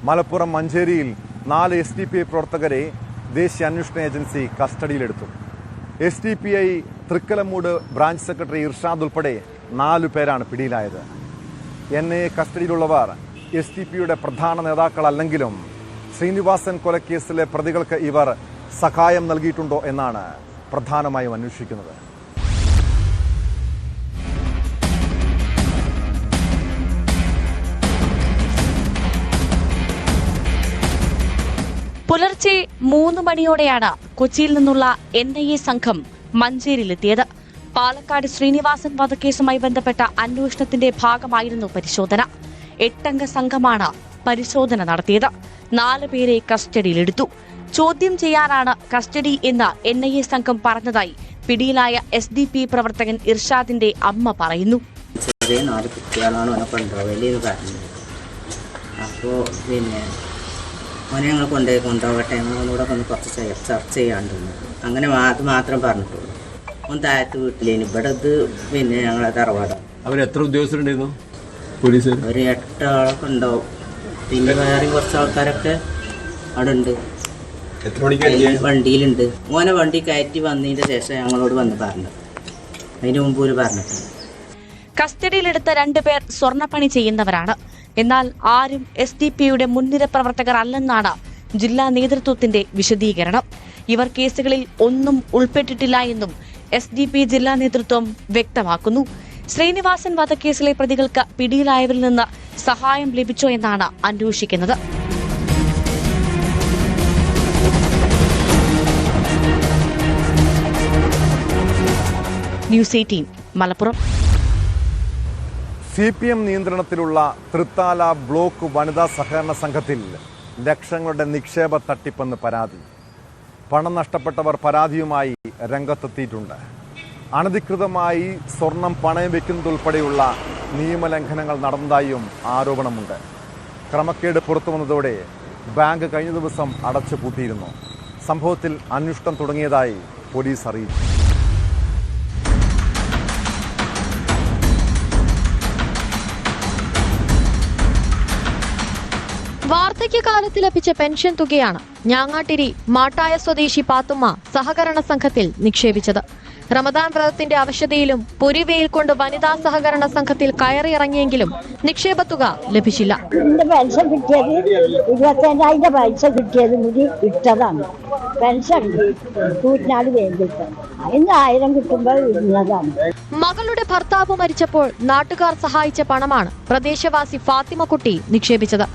മലപ്പുറം മഞ്ചേരിയിൽ 4 SDPI പ്രവർത്തകരെ ദേശീയ അന്വേഷണ ഏജൻസി കസ്റ്റഡിയിലെടുത്തു. SDPI തൃക്കലമൂട് ബ്രാഞ്ച് സെക്രട്ടറി ഇർഷാദ് ഉൾപ്പെടെ 4 പേരാണ് പിടിയിലായത്. NIA കസ്റ്റഡിയിലുള്ളവർ SDPIയുടെ പ്രധാന നേതാക്കളല്ലെങ്കിലും ശ്രീനിവാസൻ കൊലക്കേസിലെ പ്രതികൾക്ക് ഇവർ സഹായം നൽകിയിട്ടുണ്ടോ എന്നാണ് പ്രധാനമായും അന്വേഷിക്കുന്നത്. പുലർച്ചെ 3 മണിയോടെയാണ് കൊച്ചിയിൽ നിന്നുള്ള NIA സംഘം മഞ്ചേരിയിലെത്തിയത്. പാലക്കാട് ശ്രീനിവാസൻ വധക്കേസുമായി ബന്ധപ്പെട്ട അന്വേഷണത്തിന്റെ ഭാഗമായിരുന്നു പരിശോധന. 8 അംഗ സംഘമാണ് പരിശോധന നടത്തിയത്. 4 പേരെ കസ്റ്റഡിയിലെടുത്തു. ചോദ്യം ചെയ്യാനാണ് കസ്റ്റഡി എന്ന് NIA സംഘം പറഞ്ഞതായി പിടിയിലായ SDP പ്രവർത്തകൻ ഇർഷാദിന്റെ അമ്മ പറയുന്നു. ചെറിയ 4 കുട്ടികളാണ് അവനെ കൊണ്ടുപോകലെന്ന് പറഞ്ഞത്. അപ്പോൾ പിന്നെ അവനെ ഞങ്ങൾ കൊണ്ടുപോകട്ടെ, ഞങ്ങളോടെ ഒന്ന് കുറച്ച് ചർച്ച ചെയ്യാണ്ടെന്ന് അങ്ങനെ അത് മാത്രം പറഞ്ഞിട്ടുള്ളൂ. അവൻ താഴത്ത് വീട്ടിലേന്, ഇവിടെ ഇത് പിന്നെ ഞങ്ങളെ തറവാടാണ്. അവരെത്ര ഉദ്യോഗസ്ഥരുണ്ടായിരുന്നു പോലീസ്? ഒരു 8 ആളൊക്കെ ഉണ്ടാവും. പിന്നെ വേറെ കുറച്ച് ആൾക്കാരൊക്കെ അവിടെ ഉണ്ട്. എത്ര മണിക്ക് വണ്ടിയിലുണ്ട്. ഓനെ വണ്ടി കയറ്റി വന്നതിന്റെ ശേഷം ഞങ്ങളോട് വന്ന് പറഞ്ഞത്. അതിന് മുമ്പ് ഒരു പറഞ്ഞിട്ടുണ്ട്. കസ്റ്റഡിയിലെടുത്ത 2 പേർ സ്വർണ്ണപ്പണി ചെയ്യുന്നവരാണ്. എന്നാൽ ആരും SDPയുടെ മുൻനിര പ്രവർത്തകർ അല്ലെന്നാണ് ജില്ലാ നേതൃത്വത്തിന്റെ വിശദീകരണം. ഇവർ കേസുകളിൽ ഒന്നും ഉൾപ്പെട്ടിട്ടില്ല എന്നും SDP ജില്ലാ നേതൃത്വം വ്യക്തമാക്കുന്നു. ശ്രീനിവാസൻ വധക്കേസിലെ പ്രതികൾക്ക് പിടിയിലായവരിൽ നിന്ന് സഹായം ലഭിച്ചോ എന്നാണ് അന്വേഷിക്കുന്നത്. ന്യൂസ് 18 മലപ്പുറം. CPM നിയന്ത്രണത്തിലുള്ള തൃത്താല ബ്ലോക്ക് വനിതാ സഹകരണ സംഘത്തിൽ ലക്ഷങ്ങളുടെ നിക്ഷേപ തട്ടിപ്പെന്ന് പരാതി. പണം നഷ്ടപ്പെട്ടവർ പരാതിയുമായി രംഗത്തെത്തിയിട്ടുണ്ട്. അനധികൃതമായി സ്വർണം പണയം വയ്ക്കുന്നതുൾപ്പെടെയുള്ള നിയമലംഘനങ്ങൾ നടന്നതായും ആരോപണമുണ്ട്. ക്രമക്കേട് പുറത്തു വന്നതോടെ ബാങ്ക് കഴിഞ്ഞ ദിവസം അടച്ചുപൂട്ടിയിരുന്നു. സംഭവത്തിൽ അന്വേഷണം തുടങ്ങിയതായി പോലീസ് അറിയിച്ചു. വാർദ്ധക്യകാലത്ത് ലഭിച്ച പെൻഷൻ തുകയാണ് ഞാങ്ങാട്ടിരി മാട്ടായ സ്വദേശി പാത്തുമ്മ സഹകരണ സംഘത്തിൽ നിക്ഷേപിച്ചത്. റമദാൻ വ്രതത്തിന്റെ അവശതയിലും പൊരിവെയിൽ കൊണ്ട് വനിതാ സഹകരണ സംഘത്തിൽ കയറിയിറങ്ങിയെങ്കിലും നിക്ഷേപത്തുക ലഭിച്ചില്ല. പെൻഷൻ കിട്ടിയത് 25,000 പൈസ കിട്ടിയത് കൂടി ഇട്ടതാണ്. പെൻഷൻ 104 വേണ്ടിട്ട് 1000 കിട്ടുമ്പോൾ ഇടുന്നതാണ്. മകളുടെ ഭർത്താവ് മരിച്ചപ്പോൾ നാട്ടുകാർ സഹായിച്ച പണമാണ് പ്രദേശവാസി ഫാത്തിമക്കുട്ടി നിക്ഷേപിച്ചത്.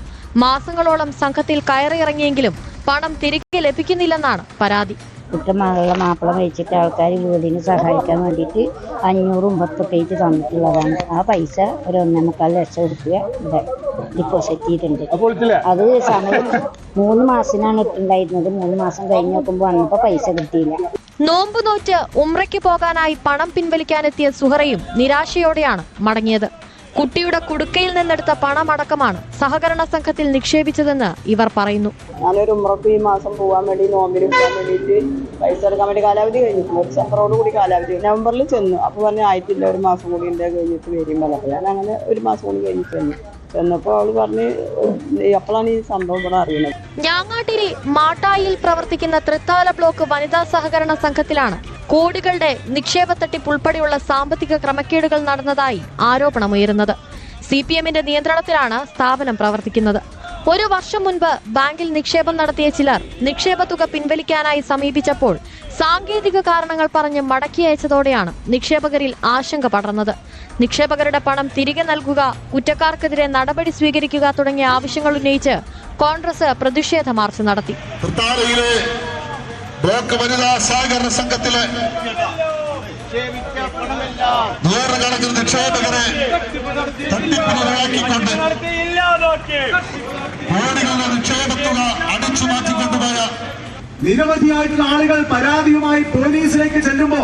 മാസങ്ങളോളം സംഘത്തിൽ കയറിയിറങ്ങിയെങ്കിലും പണം തിരികെ ലഭിക്കുന്നില്ലെന്നാണ് പരാതി. കുട്ടമകളുടെ മാപ്പിള മരിച്ചിട്ട് ആൾക്കാർ വീടിന് സഹായിക്കാൻ വേണ്ടിയിട്ട് 500 10 തന്നിട്ടുള്ളതാണ്. ആ പൈസ ഒരു 1.25 ലക്ഷം രൂപ ഇവിടെ ഡിപ്പോസിറ്റ് ചെയ്തിട്ടുണ്ട്. അത് സമയം 3 മാസത്തിനാണ് ഇട്ടുണ്ടായിരുന്നത്. 3 മാസം കഴിഞ്ഞ് നോക്കുമ്പോൾ വന്നപ്പോൾ പൈസ കിട്ടിയില്ല. നോമ്പ് നോറ്റ് ഉംറയ്ക്ക് പോകാനായി പണം പിൻവലിക്കാനെത്തിയ സുഹറയും നിരാശയോടെയാണ് മടങ്ങിയത്. കുട്ടിയുടെ കുടുക്കയിൽ നിന്നെടുത്ത പണമടക്കമാണ് സഹകരണ സംഘത്തിൽ നിക്ഷേപിച്ചതെന്ന് ഇവർ പറയുന്നു. ഞാനൊരു ഉംറക്ക് ഈ മാസം പോകാൻ വേണ്ടി നോമ്പിന് പോകാൻ വേണ്ടിയിട്ട് പൈസ എടുക്കാൻ വേണ്ടി കാലാവധി കഴിഞ്ഞിട്ടുണ്ട്. ഡിസംബറോട് കൂടി കാലാവധി നവംബറിൽ ചെന്നു. അപ്പോൾ പറഞ്ഞ് ആയിട്ടില്ല, ഒരു മാസം കൂടി ഉണ്ട് കഴിഞ്ഞിട്ട് വരുമ്പോൾ. അപ്പോൾ ഞാൻ അങ്ങനെ ഒരു മാസം കൂടി കഴിഞ്ഞിട്ട് ചെന്നപ്പോൾ അവള് പറഞ്ഞ് അപ്പോഴാണ് ഈ സംഭവം ഇവിടെ അറിയുന്നത്. ഞാങ്ങാട്ടിരി മാട്ടായിൽ പ്രവർത്തിക്കുന്ന തൃത്താല ബ്ലോക്ക് വനിതാ സഹകരണ സംഘത്തിലാണ് കോടികളുടെ നിക്ഷേപ തട്ടിപ്പ് ഉൾപ്പെടെയുള്ള സാമ്പത്തിക ക്രമക്കേടുകൾ നടന്നതായി ആരോപണമുയരുന്നത്. CPMന്റെ നിയന്ത്രണത്തിലാണ് സ്ഥാപനം പ്രവർത്തിക്കുന്നത്. 1 വർഷം മുൻപ് ബാങ്കിൽ നിക്ഷേപം നടത്തിയ ചിലർ നിക്ഷേപ തുക പിൻവലിക്കാനായി സമീപിച്ചപ്പോൾ സാങ്കേതിക കാരണങ്ങൾ പറഞ്ഞ് മടക്കി അയച്ചതോടെയാണ് നിക്ഷേപകരിൽ ആശങ്ക പടർന്നത്. നിക്ഷേപകരുടെ പണം തിരികെ നൽകുക, കുറ്റക്കാർക്കെതിരെ നടപടി സ്വീകരിക്കുക തുടങ്ങിയ ആവശ്യങ്ങൾ ഉന്നയിച്ച് കോൺഗ്രസ് പ്രതിഷേധ മാർച്ച് നടത്തി. ബ്ലോക്ക് വനിതാ സഹകരണ സംഘത്തിലെ നൂറുകണക്കിന് നിക്ഷേപകരെ തട്ടിപ്പിനിരയാക്കിക്കൊണ്ട് കോടികളുടെ നിക്ഷേപത്തുക അടിച്ചു മാറ്റിക്കൊണ്ടുപോയ നിരവധിയായിട്ടുള്ള ആളുകൾ പരാതിയുമായി പോലീസിലേക്ക് ചെല്ലുമ്പോ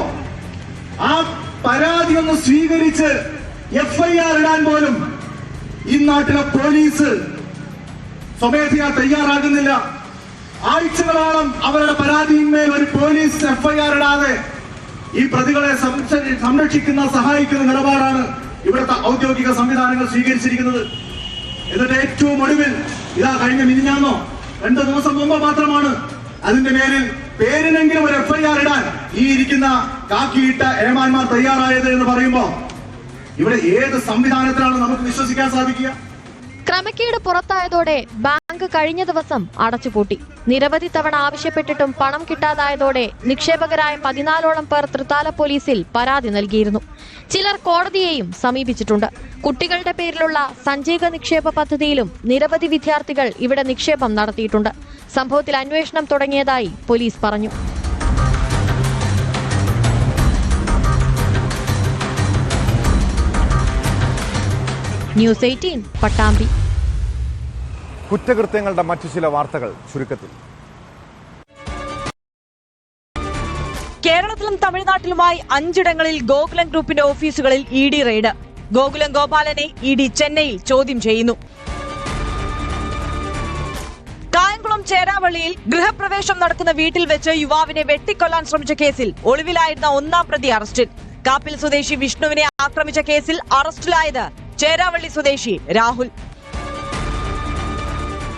ആ പരാതി ഒന്ന് സ്വീകരിച്ച് FIR ഇടാൻ പോലും ഈ നാട്ടിലെ പോലീസ് സ്വമേധയാ തയ്യാറാകുന്നില്ല. ആഴ്ചകളോളം അവരുടെ പരാതിയിന്മേൽ ഒരു പോലീസ് FIR ഇടാതെ ഈ പ്രതികളെ സംരക്ഷിക്കുന്ന സഹായിക്കുന്ന നിലപാടാണ് ഇവിടുത്തെ ഔദ്യോഗിക സംവിധാനങ്ങൾ സ്വീകരിച്ചിരിക്കുന്നത്. എന്നിട്ട് ഏറ്റവും ഒടുവിൽ ഇതാ കഴിഞ്ഞ മിനിഞ്ഞാന്നോ 2 ദിവസം മുമ്പ് മാത്രമാണ് അതിന്റെ പേരിനെങ്കിലും ഒരു FIR ഇടാൻ ഈ ഇരിക്കുന്ന കാക്കിയിട്ട ഏമാന്മാർ തയ്യാറായത് എന്ന് പറയുമ്പോ ഇവിടെ ഏത് സംവിധാനത്തിലാണ് നമുക്ക് വിശ്വസിക്കാൻ സാധിക്കുക? ക്രമക്കേട് പുറത്തായതോടെ ബാങ്ക് കഴിഞ്ഞ ദിവസം അടച്ചുപൂട്ടി. നിരവധി തവണ ആവശ്യപ്പെട്ടിട്ടും പണം കിട്ടാതായതോടെ നിക്ഷേപകരായ 14ഓളം പേർ തൃത്താല പോലീസിൽ പരാതി നൽകിയിരുന്നു. ചിലർ കോടതിയെയും സമീപിച്ചിട്ടുണ്ട്. കുട്ടികളുടെ പേരിലുള്ള സഞ്ചിക നിക്ഷേപ പദ്ധതിയിലും നിരവധി വിദ്യാർത്ഥികൾ ഇവിടെ നിക്ഷേപം നടത്തിയിട്ടുണ്ട്. സംഭവത്തിൽ അന്വേഷണം തുടങ്ങിയതായി പോലീസ് പറഞ്ഞു. ന്യൂസ് 18 പട്ടാമ്പി. കുറ്റകൃത്യങ്ങളുടെ മറ്റു ചില വാർത്തകൾ ചുരുക്കത്തിൽ. കേരളത്തിലും തമിഴ്നാട്ടിലുമായി 5ഇടങ്ങളിൽ ഗോകുലം ഗ്രൂപ്പിന്റെ ഓഫീസുകളിൽ ED റെയ്ഡ്. ഗോകുലം ഗോപാലനെ ED ചെന്നൈയിൽ ചോദ്യം ചെയ്യുന്നു. കായംകുളം ചേരാവള്ളിയിൽ ഗൃഹപ്രവേശം നടക്കുന്ന വീട്ടിൽ വെച്ച് യുവാവിനെ വെട്ടിക്കൊല്ലാൻ ശ്രമിച്ച കേസിൽ ഒളിവിലായിരുന്ന 1ാം പ്രതി അറസ്റ്റിൽ. കാപ്പിൽ സ്വദേശി വിഷ്ണുവിനെ ആക്രമിച്ച കേസിൽ അറസ്റ്റിലായത് ചേരാവള്ളി സ്വദേശി രാഹുൽ.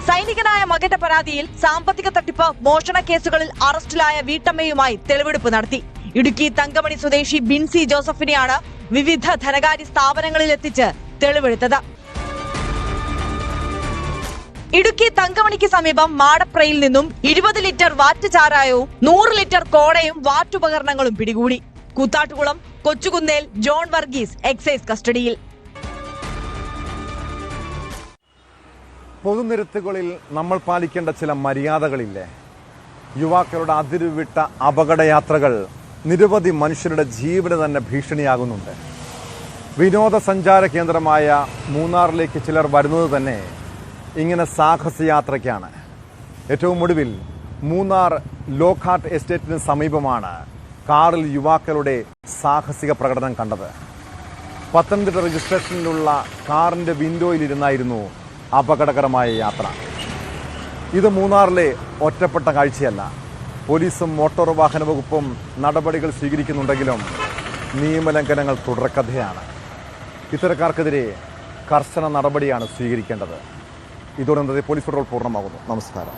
സൈനികനായ മകന്റെ പരാതിയിൽ സാമ്പത്തിക തട്ടിപ്പ്, മോഷണ കേസുകളിൽ അറസ്റ്റിലായ വീട്ടമ്മയുമായി തെളിവെടുപ്പ് നടത്തി. ഇടുക്കി തങ്കമണി സ്വദേശി ബിൻസി ജോസഫിനെയാണ് വിവിധ ധനകാര്യ സ്ഥാപനങ്ങളിൽ എത്തിച്ച് തെളിവെടുത്തത്. ഇടുക്കി തങ്കമണിക്ക് സമീപം മാടപ്രയിൽ നിന്നും 20 ലിറ്റർ വാറ്റ് ചാരായവും 100 ലിറ്റർ കോടയും വാറ്റുപകരണങ്ങളും പിടികൂടി. കൂത്താട്ടുകുളം കൊച്ചുകുന്നേൽ ജോൺ വർഗീസ് എക്സൈസ് കസ്റ്റഡിയിൽ. പൊതുനിരത്തുകളിൽ നമ്മൾ പാലിക്കേണ്ട ചില മര്യാദകളില്ലേ? യുവാക്കളുടെ അതിരുവിട്ട അപകടയാത്രകൾ നിരവധി മനുഷ്യരുടെ ജീവന് തന്നെ ഭീഷണിയാകുന്നുണ്ട്. വിനോദസഞ്ചാര കേന്ദ്രമായ മൂന്നാറിലേക്ക് ചിലർ വരുന്നത് തന്നെ ഇങ്ങനെ സാഹസയാത്രയ്ക്കാണ്. ഏറ്റവും ഒടുവിൽ മൂന്നാർ ലോക്കാട്ട് എസ്റ്റേറ്റിന് സമീപമാണ് കാറിൽ യുവാക്കളുടെ സാഹസിക പ്രകടനം കണ്ടത്. പത്തനംതിട്ട രജിസ്ട്രേഷനിലുള്ള കാറിന്റെ വിൻഡോയിലിരുന്നായിരുന്നു അപകടകരമായ യാത്ര. ഇത് മൂന്നാറിലെ ഒറ്റപ്പെട്ട കാഴ്ചയല്ല. പോലീസും മോട്ടോർ വാഹന വകുപ്പും നടപടികൾ സ്വീകരിക്കുന്നുണ്ടെങ്കിലും നിയമലംഘനങ്ങൾ തുടർക്കഥയാണ്. ഇത്തരക്കാർക്കെതിരെ കർശന നടപടിയാണ് സ്വീകരിക്കേണ്ടത്. ഇതോടെ പോലീസ് പെട്രോൾ പൂർണ്ണമാകുന്നു. നമസ്കാരം.